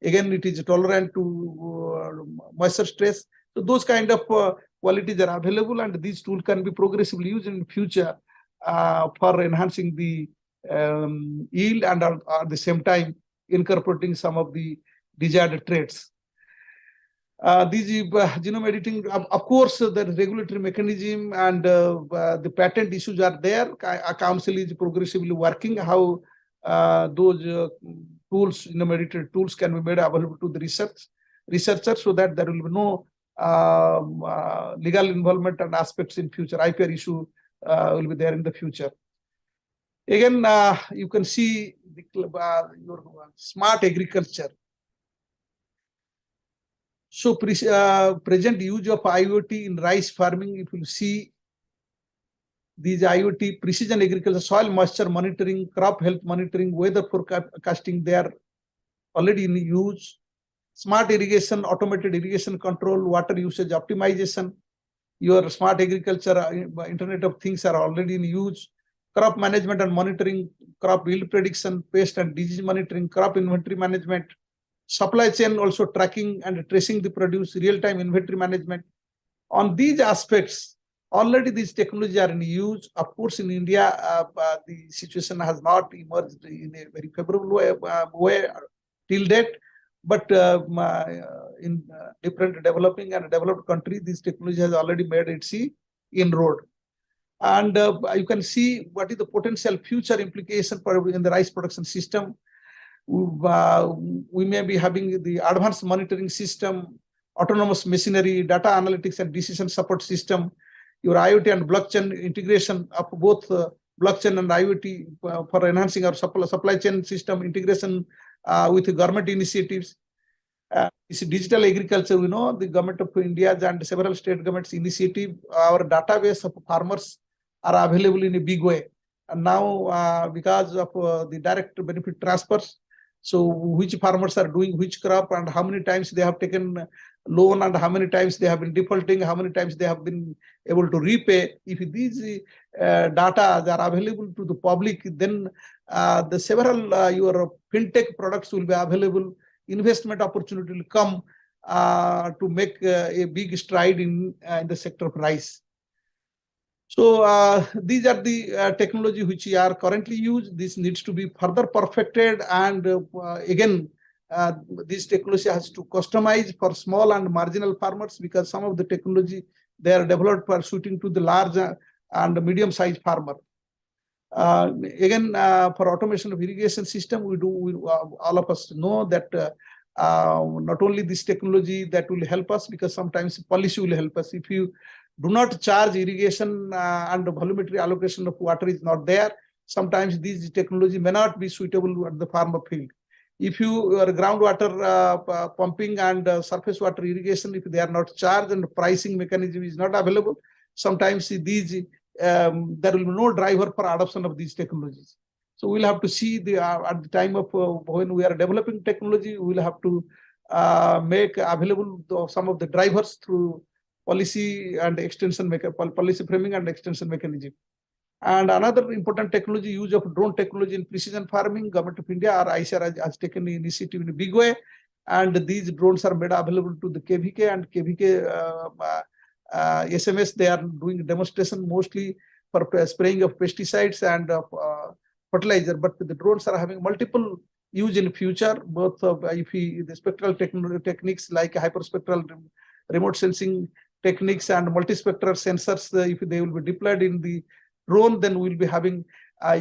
again, it is tolerant to moisture stress. So those kind of qualities are available, and these tools can be progressively used in the future for enhancing the yield and at the same time incorporating some of the desired traits. These genome editing, of course, the regulatory mechanism and the patent issues are there. A council is progressively working how those tools, genome edited tools, can be made available to the researchers, so that there will be no legal involvement and aspects in future. IPR issue will be there in the future. Again, you can see your smart agriculture. So present use of IoT in rice farming, if you see these IoT, precision agriculture, soil moisture monitoring, crop health monitoring, weather forecasting, they are already in use. Smart irrigation, automated irrigation control, water usage optimization, your smart agriculture, Internet of Things are already in use. Crop management and monitoring, crop yield prediction, pest and disease monitoring, crop inventory management, supply chain also tracking and tracing the produce, real-time inventory management. On these aspects, already these technologies are in use. Of course, in India, the situation has not emerged in a very favorable way till date. But in different developing and developed countries, this technology has already made its inroad. And you can see what is the potential future implication for in the rice production system. We may be having the advanced monitoring system, autonomous machinery, data analytics and decision support system, your IoT and blockchain integration of both blockchain and IoT for enhancing our supply chain system integration with government initiatives. This digital agriculture, we know the government of India and several state governments initiative, our database of farmers are available in a big way. And now because of the direct benefit transfers, so which farmers are doing which crop and how many times they have taken loan and how many times they have been defaulting, how many times they have been able to repay. If these data are available to the public, then the several your fintech products will be available. Investment opportunity will come to make a big stride in the sector of rice. So these are the technology which are currently used. This needs to be further perfected, and again, this technology has to customize for small and marginal farmers, because some of the technology they are developed for suiting to the large and medium-sized farmer. Again, for automation of irrigation system, all of us know that not only this technology that will help us, because sometimes policy will help us. If you do not charge irrigation and volumetry allocation of water is not there, sometimes these technology may not be suitable at the farmer field. If your groundwater pumping and surface water irrigation, if they are not charged and pricing mechanism is not available, sometimes these there will be no driver for adoption of these technologies. So we'll have to see at the time of when we are developing technology, we'll have to make available some of the drivers through policy and extension policy framing and extension mechanism. And another important technology, use of drone technology in precision farming. Government of India or ICAR has taken the initiative in a big way, and these drones are made available to the KVK and KVK SMS. They are doing demonstration mostly for spraying of pesticides and fertilizer, but the drones are having multiple use in future, both the spectral techniques like hyperspectral remote sensing techniques and multispectral sensors. If they will be deployed in the drone, then we'll be having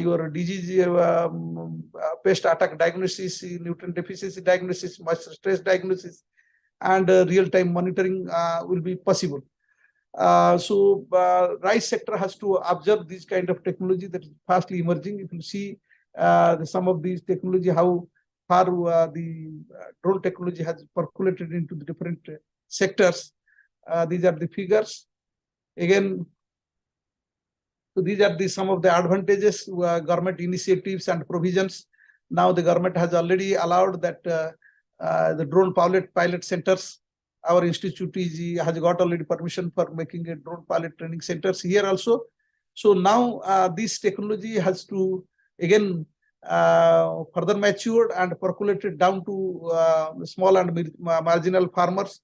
your disease, pest attack diagnosis, nutrient deficiency diagnosis, moisture stress diagnosis, and real-time monitoring will be possible. So rice sector has to observe this kind of technology that is fastly emerging. If you see some of these technology, how far the drone technology has percolated into the different sectors. These are the figures. Again, so these are some of the advantages, government initiatives and provisions. Now the government has already allowed that the drone pilot centers. Our institute has got already permission for making a drone pilot training centers here also. So now this technology has to again further matured and percolated down to small and marginal farmers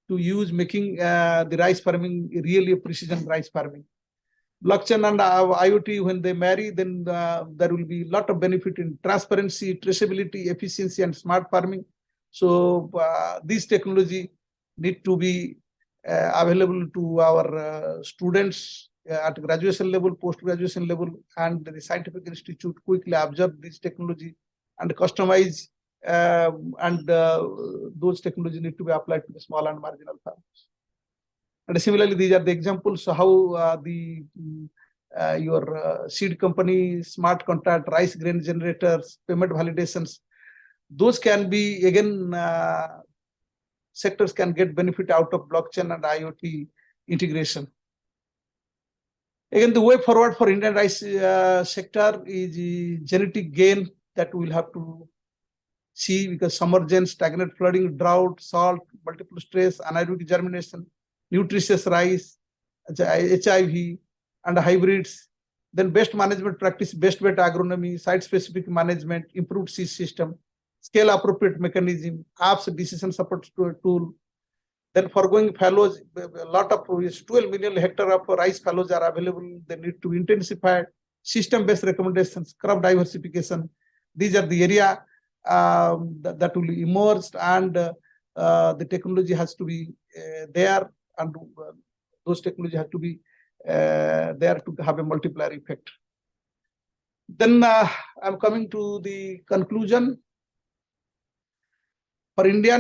to use, making the rice farming really a precision rice farming. Blockchain and IoT, when they marry, then there will be a lot of benefit in transparency, traceability, efficiency, and smart farming. So this technology need to be available to our students at graduation level, post-graduation level, and the scientific institute quickly observe this technology and customize, and those technologies need to be applied to the small and marginal farmers. And similarly, these are the examples how your seed company, smart contract, rice grain generators, payment validations, those can be again sectors can get benefit out of blockchain and IoT integration. Again, the way forward for Indian rice sector is genetic gain that we'll have to see, because submergence, stagnant flooding, drought, salt, multiple stress, anaerobic germination, nutritious rice, HIV, and hybrids. Then best management practice, best bet agronomy, site-specific management, improved seed system, scale appropriate mechanism, apps decision support tool. Then foregoing fallows, a lot of 12 million hectare of rice fallows are available. They need to intensify system-based recommendations, crop diversification. These are the area that will emerge, and the technology has to be there, and those technology have to be there to have a multiplier effect. Then I'm coming to the conclusion. For India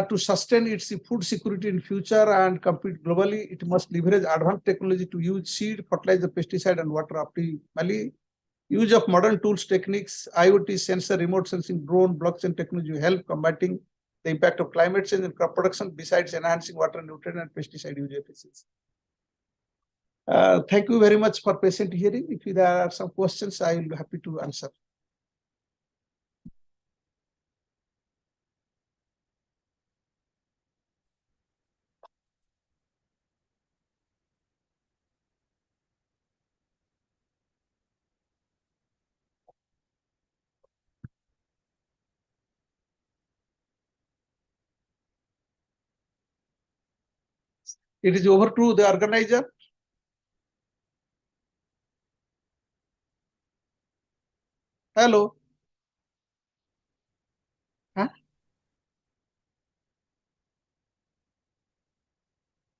to sustain its food security in future and compete globally, it must leverage advanced technology to use seed, fertilizer, pesticide, and water optimally. Use of modern tools, techniques, IoT, sensor, remote sensing, drone, blockchain technology help combating the impact of climate change in crop production besides enhancing water, nutrient, and pesticide use efficiency. Thank you very much for patient hearing. If there are some questions, I will be happy to answer. It is over to the organizer. Hello. Huh?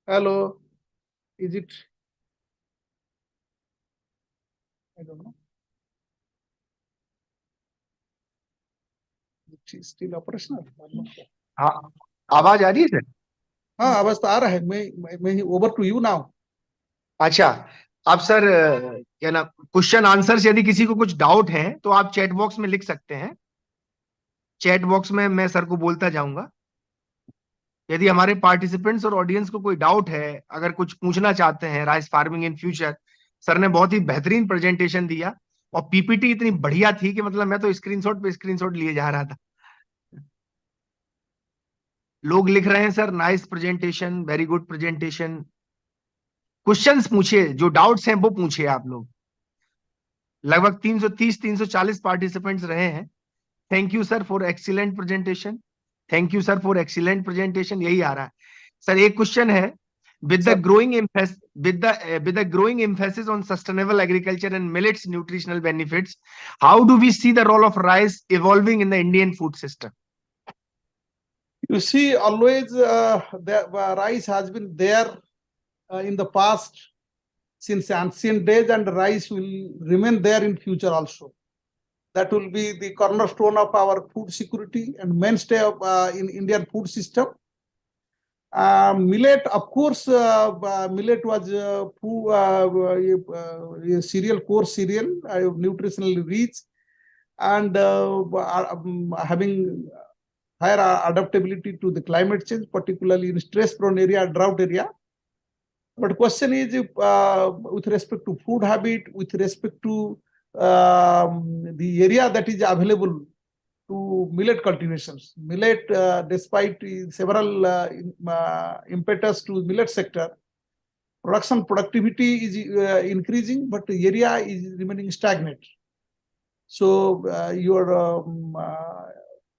Hello. Is it? I don't know. It is still operational. हाँ, आवाज आ रही है sir? हाँ, आवाज तो आ रहा है. मैं over to you now. अच्छा, आप सर क्या ना क्वेश्चन आंसर से यदि किसी को कुछ डाउट है तो आप चैट बॉक्स में लिख सकते हैं. चैट बॉक्स में मैं सर को बोलता जाऊंगा. यदि हमारे पार्टिसिपेंट्स और ऑडियंस को कोई डाउट है, अगर कुछ पूछना चाहते हैं rice farming in future, sir ने बहुत ही बेहतरीन प्रेजेंटेशन दिया और पीपीटी इतनी बढ़िया थी कि मतलब मैं तो स्क्रीनशॉट पे स्क्रीनशॉट लिए जा रहा था. लोग लिख रहे हैं sir, nice presentation, very good presentation. Questions पूछिए, जो डाउट्स हैं वो पूछिए आप लोग. लगभग 330-340 पार्टिसिपेंट्स रहे हैं. Thank you sir for excellent presentation. Thank you sir for excellent presentation. यही आ रहा है सर. एक क्वेश्चन है, with the growing emphasis on sustainable agriculture and millets nutritional benefits, how do we see the role of rice evolving in the Indian food system? You see, always the rice has been there in the past since ancient days, and rice will remain there in future also. That will be the cornerstone of our food security and mainstay of in Indian food system. Millet, of course, millet was a cereal, coarse cereal, nutritionally rich, and having higher adaptability to the climate change, particularly in stress-prone area, drought area. But question is, with respect to food habit, with respect to the area that is available to millet cultivations. Millet, despite several impetus to millet sector, productivity is increasing, but the area is remaining stagnant. So your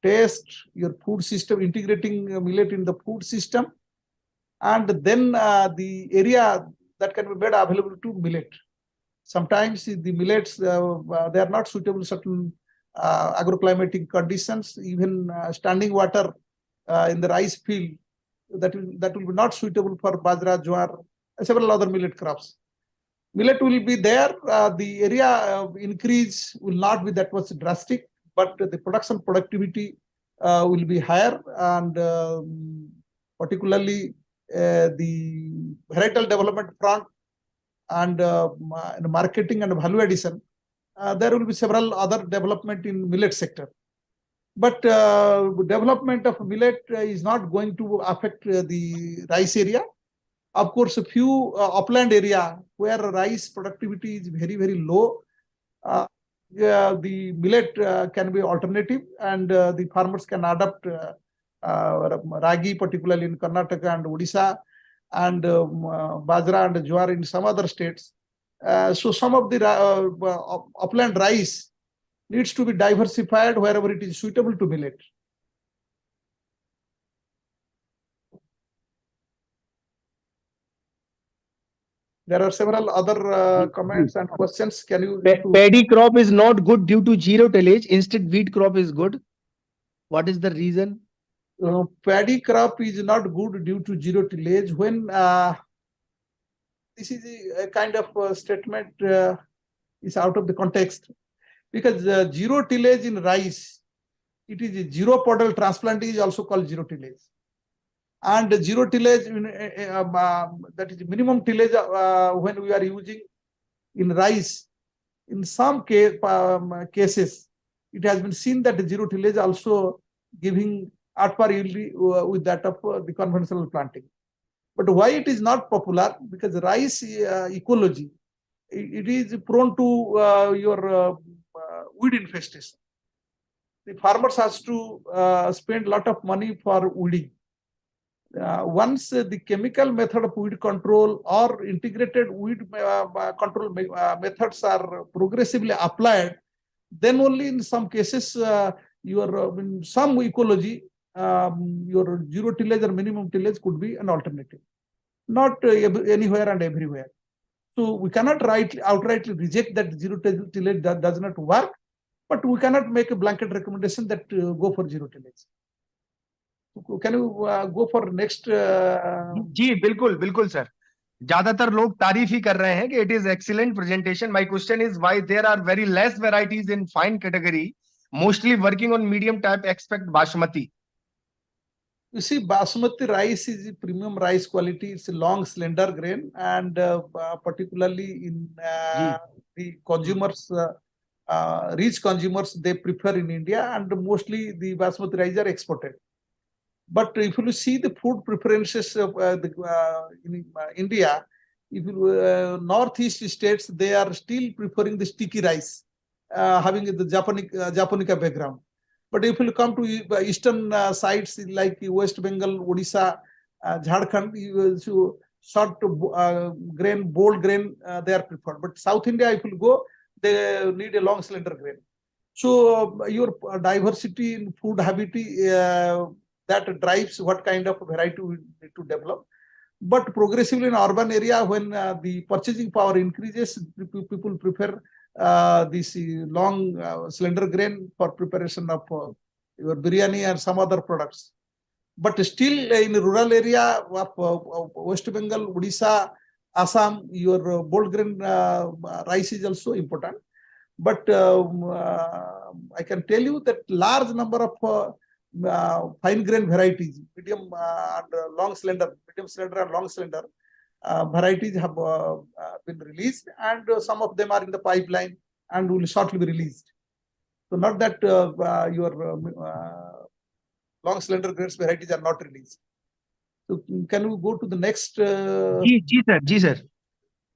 taste, your food system, integrating millet in the food system, and then the area that can be made available to millet. Sometimes the millets, they are not suitable to certain agroclimatic conditions, even standing water in the rice field, that will be not suitable for bajra, jowar, several other millet crops. Millet will be there. The area increase will not be that much drastic, but the productivity will be higher, and particularly the varietal development front and marketing and value addition, there will be several other development in millet sector. But development of millet is not going to affect the rice area. Of course, a few upland area where rice productivity is very, very low, the millet can be alternative, and the farmers can adopt ragi, particularly in Karnataka and Odisha, and bajra and jowar in some other states. So some of the upland rice needs to be diversified wherever it is suitable to millet. There are several other comments and questions. Can you? Paddy crop is not good due to zero tillage. Instead, wheat crop is good. What is the reason? Paddy crop is not good due to zero tillage. When this is a kind of statement is out of the context, because zero tillage in rice, it is a zero podal transplanting is also called zero tillage. And zero tillage, that is minimum tillage when we are using in rice. In some cases, it has been seen that the zero tillage also giving at par yield with that of the conventional planting. But why it is not popular? Because rice ecology, it is prone to your weed infestation. The farmers has to spend a lot of money for weeding. Once the chemical method of weed control or integrated weed control methods are progressively applied, then only in some cases in some ecology your zero tillage or minimum tillage could be an alternative. Not anywhere and everywhere. So we cannot outrightly reject that zero tillage that does not work, but we cannot make a blanket recommendation that go for zero tillage. Can you go for next? जी बिल्कुल बिल्कुल sir, ज्यादातर लोग तारीफ ही कर रहे हैं कि it is excellent presentation. My question is why there are very less varieties in fine category, mostly working on medium type expect basmati. You see, basmati rice is a premium rice quality. It's a long, slender grain, and particularly in the consumers, rich consumers, they prefer in India, and mostly the basmati rice are exported. But if you see the food preferences of in India, if you, northeast states, they are still preferring the sticky rice, having the Japonica background. But if you come to eastern sides like West Bengal, Odisha, Jharkhand, short grain, bold grain, they are preferred. But South India, if you go, they need a long, slender grain. So your diversity in food habit that drives what kind of variety we need to develop. But progressively in urban area, when the purchasing power increases, people prefer this long slender grain for preparation of your biryani and some other products. But still in rural area of West Bengal, Odisha, Assam, your bold grain rice is also important. But I can tell you that large number of fine grain varieties, medium and long slender, medium slender and long slender varieties have been released, and some of them are in the pipeline and will shortly be released. So not that your long slender grains varieties are not released. So can we go to the next? जी sir.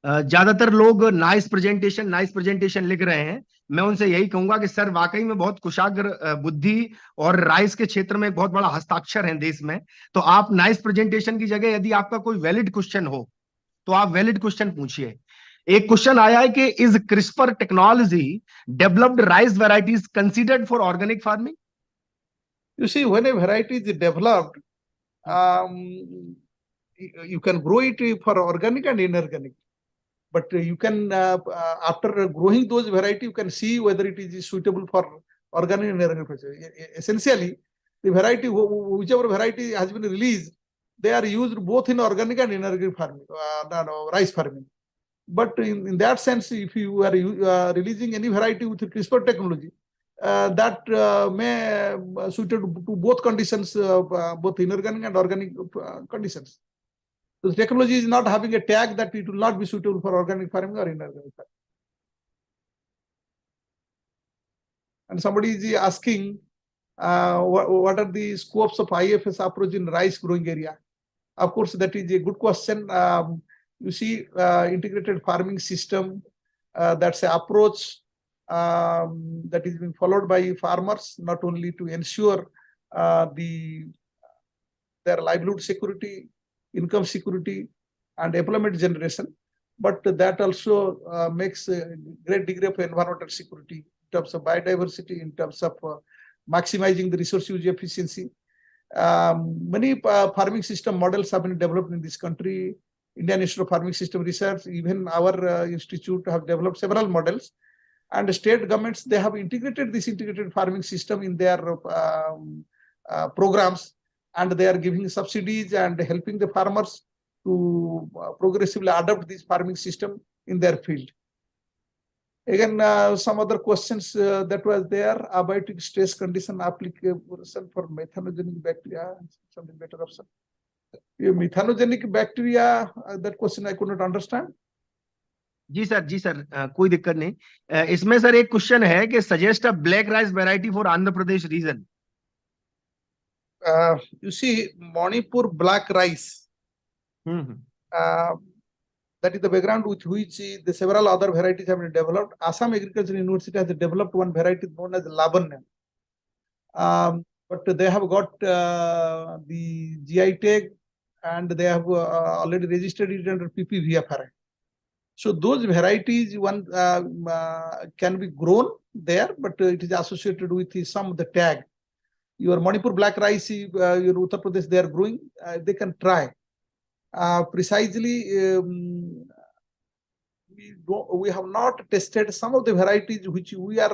ज्यादातर लोग nice presentation लिख रहे हैं. मैं उनसे यही कहूंगा कि सर वाकई में बहुत कुशाग्र बुद्धि और राइस के क्षेत्र में एक बहुत बड़ा हस्ताक्षर है देश में. तो आप नाइस प्रेजेंटेशन की जगह यदि आपका कोई वैलिड क्वेश्चन हो तो आप वैलिड क्वेश्चन पूछिए. एक क्वेश्चन आया है कि is CRISPR technology developed rice varieties considered for organic farming? You see, when a variety is developed, you can grow it for organic and inorganic. But you can, after growing those variety, you can see whether it is suitable for organic and inorganic. Essentially, the variety, whichever variety has been released, they are used both in organic and inorganic farming, rice farming. But in that sense, if you are releasing any variety with CRISPR technology, that may suited to both conditions, both inorganic and organic conditions. The technology is not having a tag that it will not be suitable for organic farming or inorganic farming. And somebody is asking, what are the scopes of IFS approach in rice growing area? Of course, that is a good question. You see, integrated farming system, that's an approach that is being followed by farmers, not only to ensure their livelihood security, income security, and employment generation, but that also makes a great degree of environmental security in terms of biodiversity, in terms of maximizing the resource use efficiency. Many farming system models have been developed in this country. Indian Institute of Farming System Research, even our institute have developed several models, and state governments, they have integrated this integrated farming system in their programs, and they are giving subsidies and helping the farmers to progressively adopt this farming system in their field. Again, some other questions that was there, abiotic stress condition application for methanogenic bacteria, something better option. Methanogenic bacteria, that question I could not understand. जी sir कोई दिक्कत नहीं. इसमें sir एक question है कि suggest a black rice variety for Andhra Pradesh region. You see, Manipur black rice. That is the background with which the several other varieties have been developed. Assam Agriculture University has developed one variety known as Labanya. But they have got the GI tag and they have already registered it under PPVFRI. So those varieties one can be grown there, but it is associated with some of the tag. Your Manipur black rice, your Uttar Pradesh, they are growing. They can try. Precisely, we have not tested some of the varieties which we have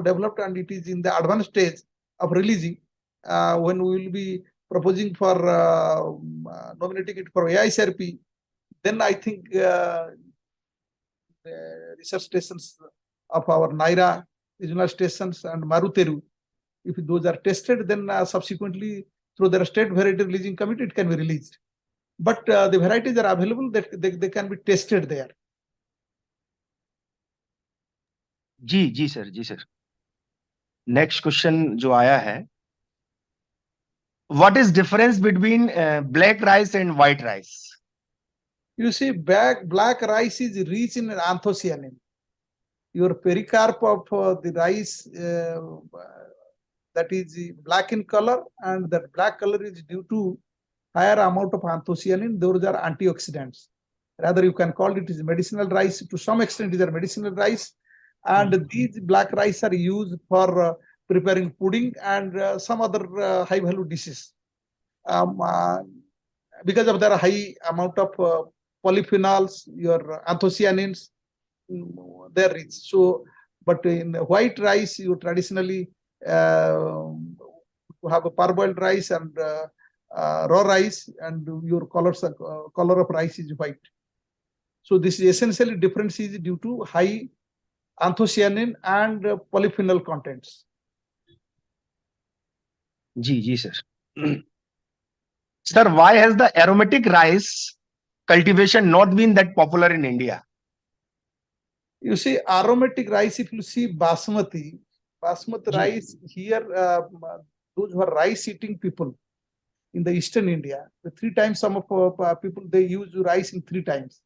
developed, and it is in the advanced stage of releasing. When we will be proposing for nominating it for AICRP, then I think the research stations of our Naira regional stations and Maruteru, if those are tested, then subsequently through their state variety releasing committee, it can be released. But the varieties are available that they can be tested there. जी sir next question जो आया है, what is difference between black rice and white rice? You see, black rice is rich in anthocyanin. Your pericarp of the rice that is black in color, and that black color is due to higher amount of anthocyanin. Those are antioxidants. Rather, you can call it is medicinal rice. To some extent, these are medicinal rice. And these black rice are used for preparing pudding and some other high-value dishes. Because of their high amount of polyphenols, your anthocyanins, they're rich. So, but in white rice, you traditionally have a parboiled rice and raw rice, and your color of rice is white. So this is essentially difference is due to high anthocyanin and polyphenol contents. जी sir. Sir, why has the aromatic rice cultivation not been that popular in India? You see, aromatic rice, if you see basmati rice here, those who are rice eating people in the eastern India, the 3 times some of people, they use rice in 3 times.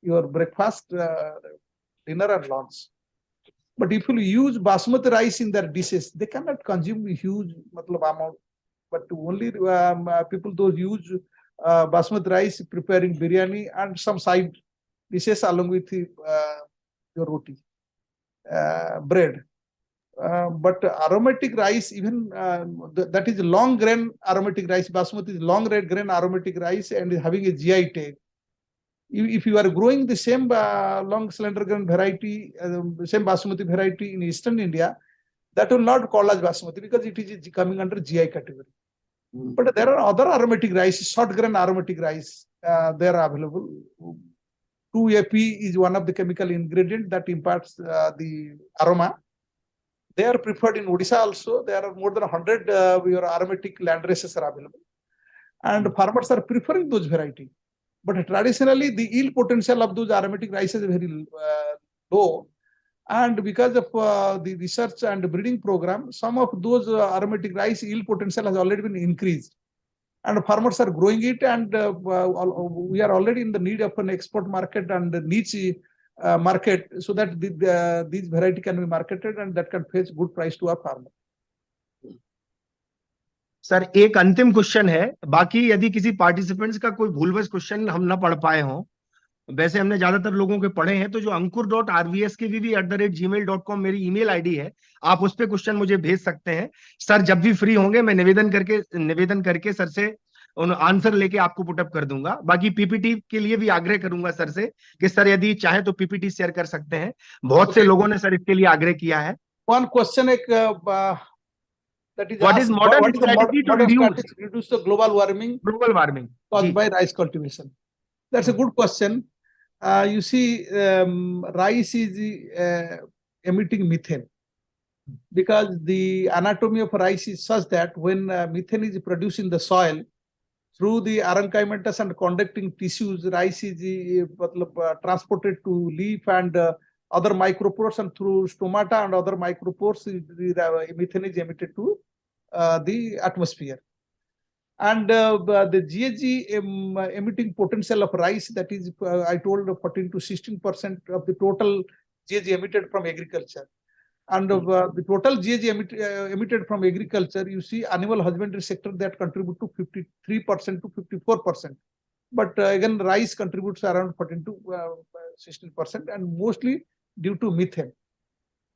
Your breakfast, dinner and lunch. But if you use basmati rice in their dishes, they cannot consume a huge amount. But only people those use basmati rice preparing biryani and some side dishes along with your roti, bread. But aromatic rice, even that is long grain aromatic rice. Basmati is long grain aromatic rice and having a GI tag. If you are growing the same long slender grain variety, same basmati variety in eastern India, that will not call as basmati because it is coming under GI category. But there are other aromatic rice, short grain aromatic rice, they are available. 2-AP is one of the chemical ingredient that imparts the aroma. They are preferred in Odisha also. There are more than 100 your aromatic land races are available. And farmers are preferring those variety. But traditionally, the yield potential of those aromatic rices is very low. And because of the research and breeding program, some of those aromatic rice yield potential has already been increased. And farmers are growing it, and we are already in the need of an export market and niche market, so that these variety can be marketed and that can fetch good price to our farmer. Sir एक अंतिम question है, बाकी यदि किसी participants का कोई भूलवश question हम ना पढ़ पाए हों, वैसे हमने ज्यादातर लोगों के पढ़े हैं, तो जो ankur.rvskvv@gmail.com मेरी ईमेल आईडी है, आप उस पे क्वेश्चन मुझे भेज सकते हैं. सर जब भी फ्री होंगे मैं निवेदन करके सर से उन आंसर लेके आपको पुटअप कर दूंगा. बाकी पीपीटी के लिए भी आग्रह करूंगा सर से कि सर यदि चाहे तो पीपीटी शेयर कर सकते हैं. बहुत से लोगों ने सर इसके लिए आग्रह किया है. One question that is what is modern strategy to reduce the global warming caused by rice cultivation? That's a good question. You see, rice is emitting methane because the anatomy of rice is such that when methane is produced in the soil through the parenchymatous and conducting tissues, rice is transported to leaf and other micropores, and through stomata and other micropores, the methane is emitted to the atmosphere. And the GHG emitting potential of rice, that is, I told 14 to 16% of the total GHG emitted from agriculture. And the total GHG emitted from agriculture, you see animal husbandry sector that contribute to 53% to 54%. But again, rice contributes around 14 to 16%, and mostly due to methane.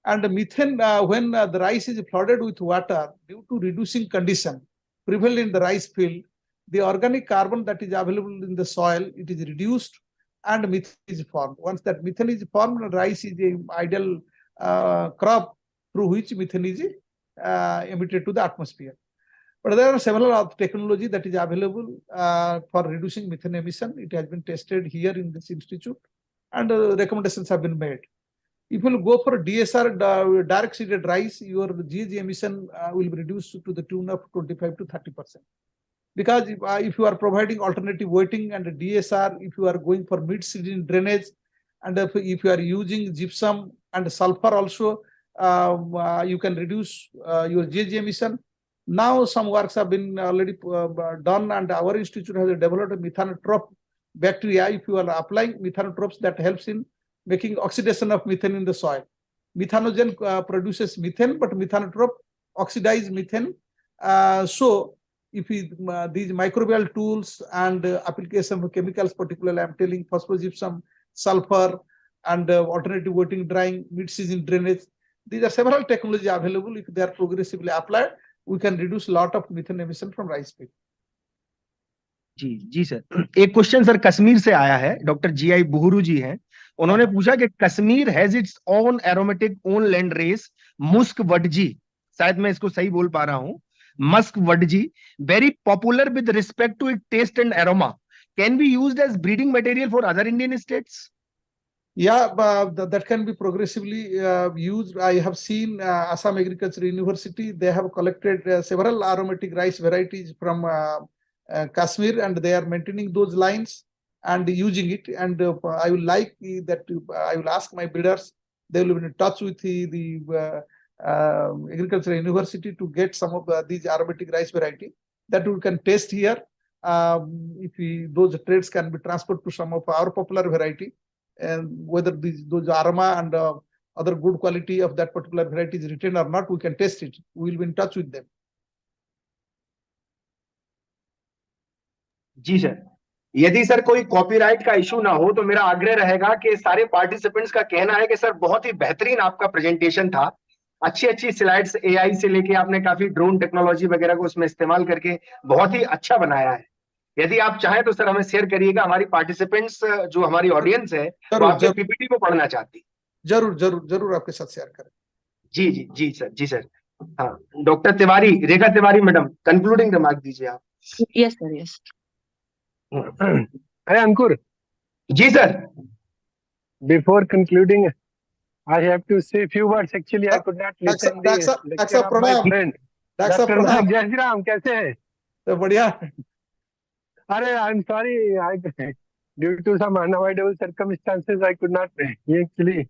And the methane, when the rice is flooded with water, due to reducing condition prevalent in the rice field, the organic carbon that is available in the soil, it is reduced and methane is formed. Once that methane is formed, rice is an ideal crop through which methane is emitted to the atmosphere. But there are several technologies that is available for reducing methane emission. It has been tested here in this institute, and recommendations have been made. If you go for DSR, direct seeded rice, your GHG emission will be reduced to the tune of 25 to 30%. Because if you are providing alternative weighting and DSR, if you are going for mid-season drainage, and if you are using gypsum and sulfur also, you can reduce your GHG emission. Now some works have been already done, and our institute has developed a methanotrope bacteria. If you are applying methanotropes, that helps in making oxidation of methane in the soil. Methanogen produces methane, but methanotrope oxidize methane. So if these microbial tools and application of chemicals, particularly I'm telling phosphogypsum, sulfur, and alternative weighting drying, mid-season drainage, these are several technologies available. If they are progressively applied, we can reduce a lot of methane emission from rice field. जी जी sir, एक question sir Kashmir से आया है, doctor GI बुहरू जी हैं, उन्होंने पूछा कि Kashmir has its own aromatic own land race Mushk Budji, शायद मैं इसको सही बोल पा रहा हूं, Mushk Budji, very popular with respect to it taste and aroma, can be used as breeding material for other Indian states? Yeah, that can be progressively used. I have seen Assam Agriculture University, they have collected several aromatic rice varieties from Kashmir, and they are maintaining those lines and using it. And I will like that, I will ask my breeders, they will be in touch with the Agriculture University to get some of these aromatic rice variety that we can test here. If those traits can be transferred to some of our popular variety, and whether those aroma and other good quality of that particular variety is retained or not, we can test it. We will be in touch with them. जी sir, यदि sir कोई copyright का issue ना हो तो मेरा आग्रह रहेगा कि सारे पार्टिसिपेंट्स का कहना है कि सर बहुत ही बेहतरीन आपका प्रेजेंटेशन था, अच्छी अच्छी स्लाइड्स AI से लेके आपने काफी ड्रोन टेक्नोलॉजी वगैरह को उसमें इस्तेमाल करके बहुत ही अच्छा बनाया है। यदि आप चाहें तो सर हमें शेयर करिएगा, हमारी पार्टिसिपेंट्स जो हमारी ऑडियंस है वो आपके पीपीटी को पढ़ना चाहती। जरूर जरूर जरूर आपके साथ शेयर करें। जी जी जी सर, जी सर। हाँ, doctor Tiwari, Rekha Tiwari madam, concluding remark दीजिए आप। Yes, sir. Yes. Hey Ankur, जी sir. before concluding, I have to say a few words. Actually, I could not listen the lecture of my friend. Dr. Nayak, Jai Shri Ram, कैसे हैं? तो बढ़िया। अरे, I'm sorry, due to some unavoidable circumstances, I could not actually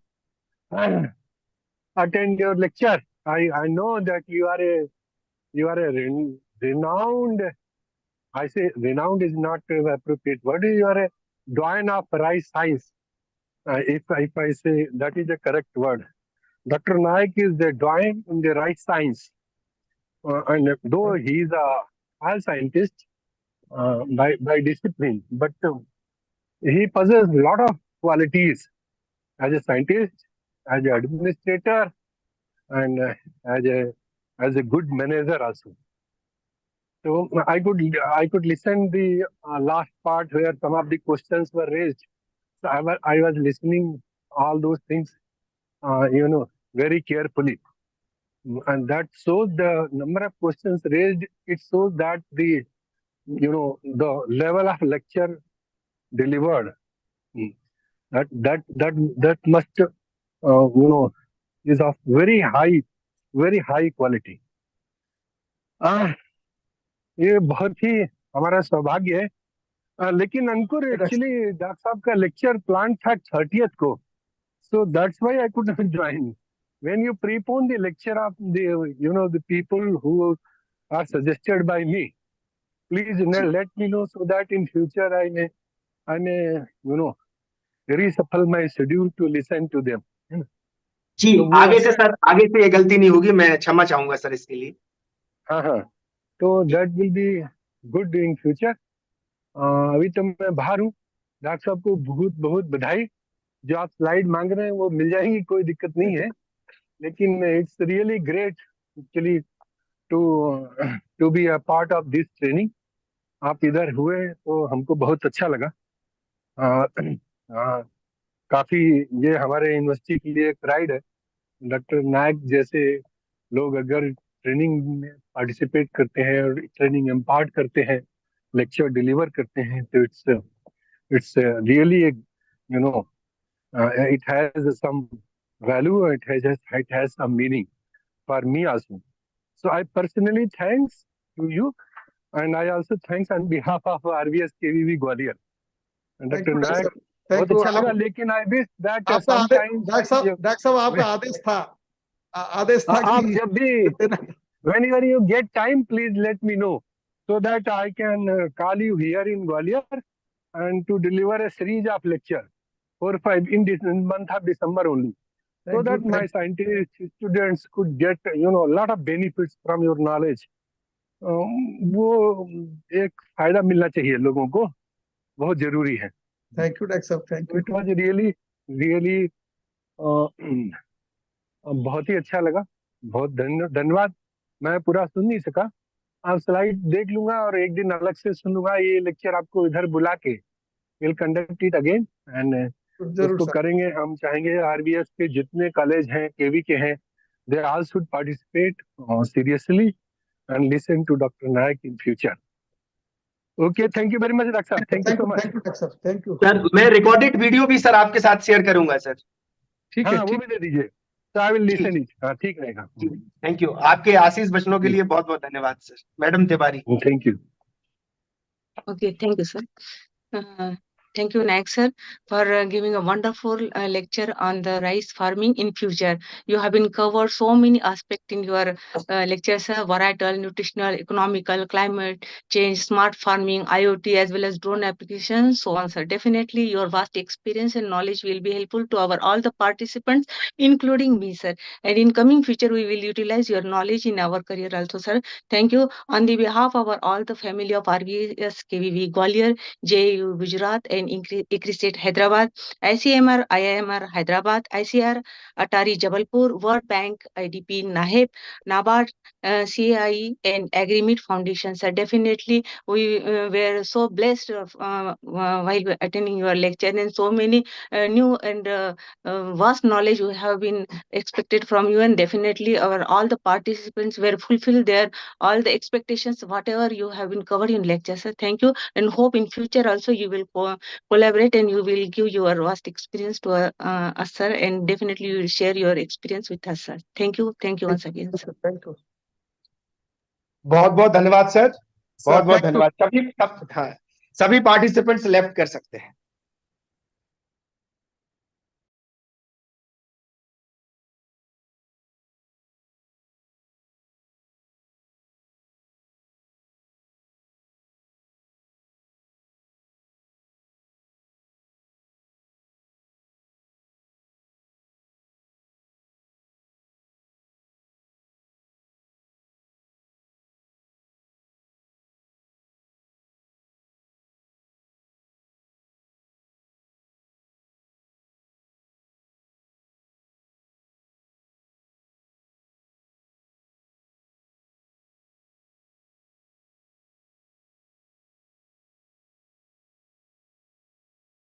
attend your lecture. I know that you are a renowned. I say renowned is not appropriate word. You are a doyen of rice science. If I say that is the correct word. Dr. Nayak is the doyen in the rice science. And though he is a oil scientist by discipline, but he possesses a lot of qualities as a scientist, as an administrator, and as a good manager also. So I could listen the last part where some of the questions were raised. So I was listening all those things, very carefully, and that shows the number of questions raised. It shows that the level of lecture delivered, that must is of very high quality. ये बहुत ही हमारा सौभाग्य है। लेकिन अंकुर, actually doctor साहब का lecture plan था 30th को, so that's why I could not join. When you prepone the lecture of the people who are suggested by me. Please let me know so that in future I may reshuffle my schedule to listen to them. जी, तो वो आगे से sir, आगे से ये गलती नहीं होगी, मैं क्षमा चाहूंगा सर इसके लिए। हाँ हाँ, तो that will be good in future. अभी तो मैं बाहर हूँ। डॉक्टर साहब को बहुत बहुत बधाई। जो आप स्लाइड मांग रहे हैं वो मिल जाएंगी, कोई दिक्कत नहीं है। लेकिन it's really great actually to to be a part of this training. आप इधर हुए तो हमको बहुत अच्छा लगा। काफी ये हमारे यूनिवर्सिटी के लिए प्राइड है। डॉक्टर नायक जैसे लोग अगर ट्रेनिंग में पार्टिसिपेट करते हैं और ट्रेनिंग इम्पार्ट करते हैं, लेक्चर डिलीवर करते हैं, तो it's really you know it has some value, it has some meaning for me also. So I personally thanks to you, and I also thanks on behalf of RVS KVV Gwalior. And Thank Dr. you, Nayak, thank बहुत you. अच्छा लगा, लेकिन I wish that आपका आदेश, sometimes doctor साहब आपका आदेश था आप कि जब भी whenever you get time, please let me know so that I can call you here in Gwalior and to deliver a series of lecture 4 or 5 in this month of December only, so that my scientist students could get a lot of benefits from your knowledge. वो एक फायदा मिलना चाहिए लोगों को, बहुत जरूरी है। थैंक यू डॉक्टर साहब, thank you. It was really बहुत ही अच्छा लगा। बहुत धन्यवाद। मैं पूरा सुन नहीं सका, आप स्लाइड देख लूंगा और एक दिन अलग से सुन लूंगा। ये लेक्चर आपको इधर बुला के will conduct it again and उसको करेंगे। हम चाहेंगे आरबीएस के जितने कॉलेज हैं, केवी के हैं, they all should participate seriously and listen to doctor Nayak in future. Okay, thank you very much doctor साहब, thank you so much. Thank you doctor साहब, थैंक यू सर। मैं रिकॉर्डेड वीडियो भी sir आपके साथ share करूंगा sir. ठीक है, हाँ, वो भी दे दीजिए, तो आई विल लिसन इट। हाँ, ठीक रहेगा। Thank you. आपके आशीष वचनों के लिए बहुत बहुत धन्यवाद sir. Madam Tiwari. Thank you. Okay, thank you, sir. Thank you, Nayak sir, for giving a wonderful lecture on the rice farming in future. You have been covered so many aspects in your lecture, sir. Varietal, nutritional, economical, climate change, smart farming, IoT, as well as drone applications, so on, sir. Definitely, your vast experience and knowledge will be helpful to all the participants, including me, sir. And in coming future, we will utilize your knowledge in our career also, sir. Thank you. On the behalf of all the family of RVS KVV Gwalior, JU Gujarat, and ICRI State Hyderabad, ICMR IIMR Hyderabad, ICR Atari Jabalpur, World Bank, IDP NAHEP, NABARD, CAI, and AgriMeet Foundation, sir. Definitely, we were so blessed while attending your lecture, and so many new and vast knowledge we have been expected from you, and definitely all the participants were fulfilled their all the expectations whatever you have been covered in lecture, sir. Thank you, and hope in future also you will collaborate and you will give your vast experience to us, sir, and definitely you will share your experience with us, sir. Thank you once again, sir. Thank you. बहुत बहुत धन्यवाद sir, बहुत बहुत धन्यवाद। सभी participants left कर सकते हैं।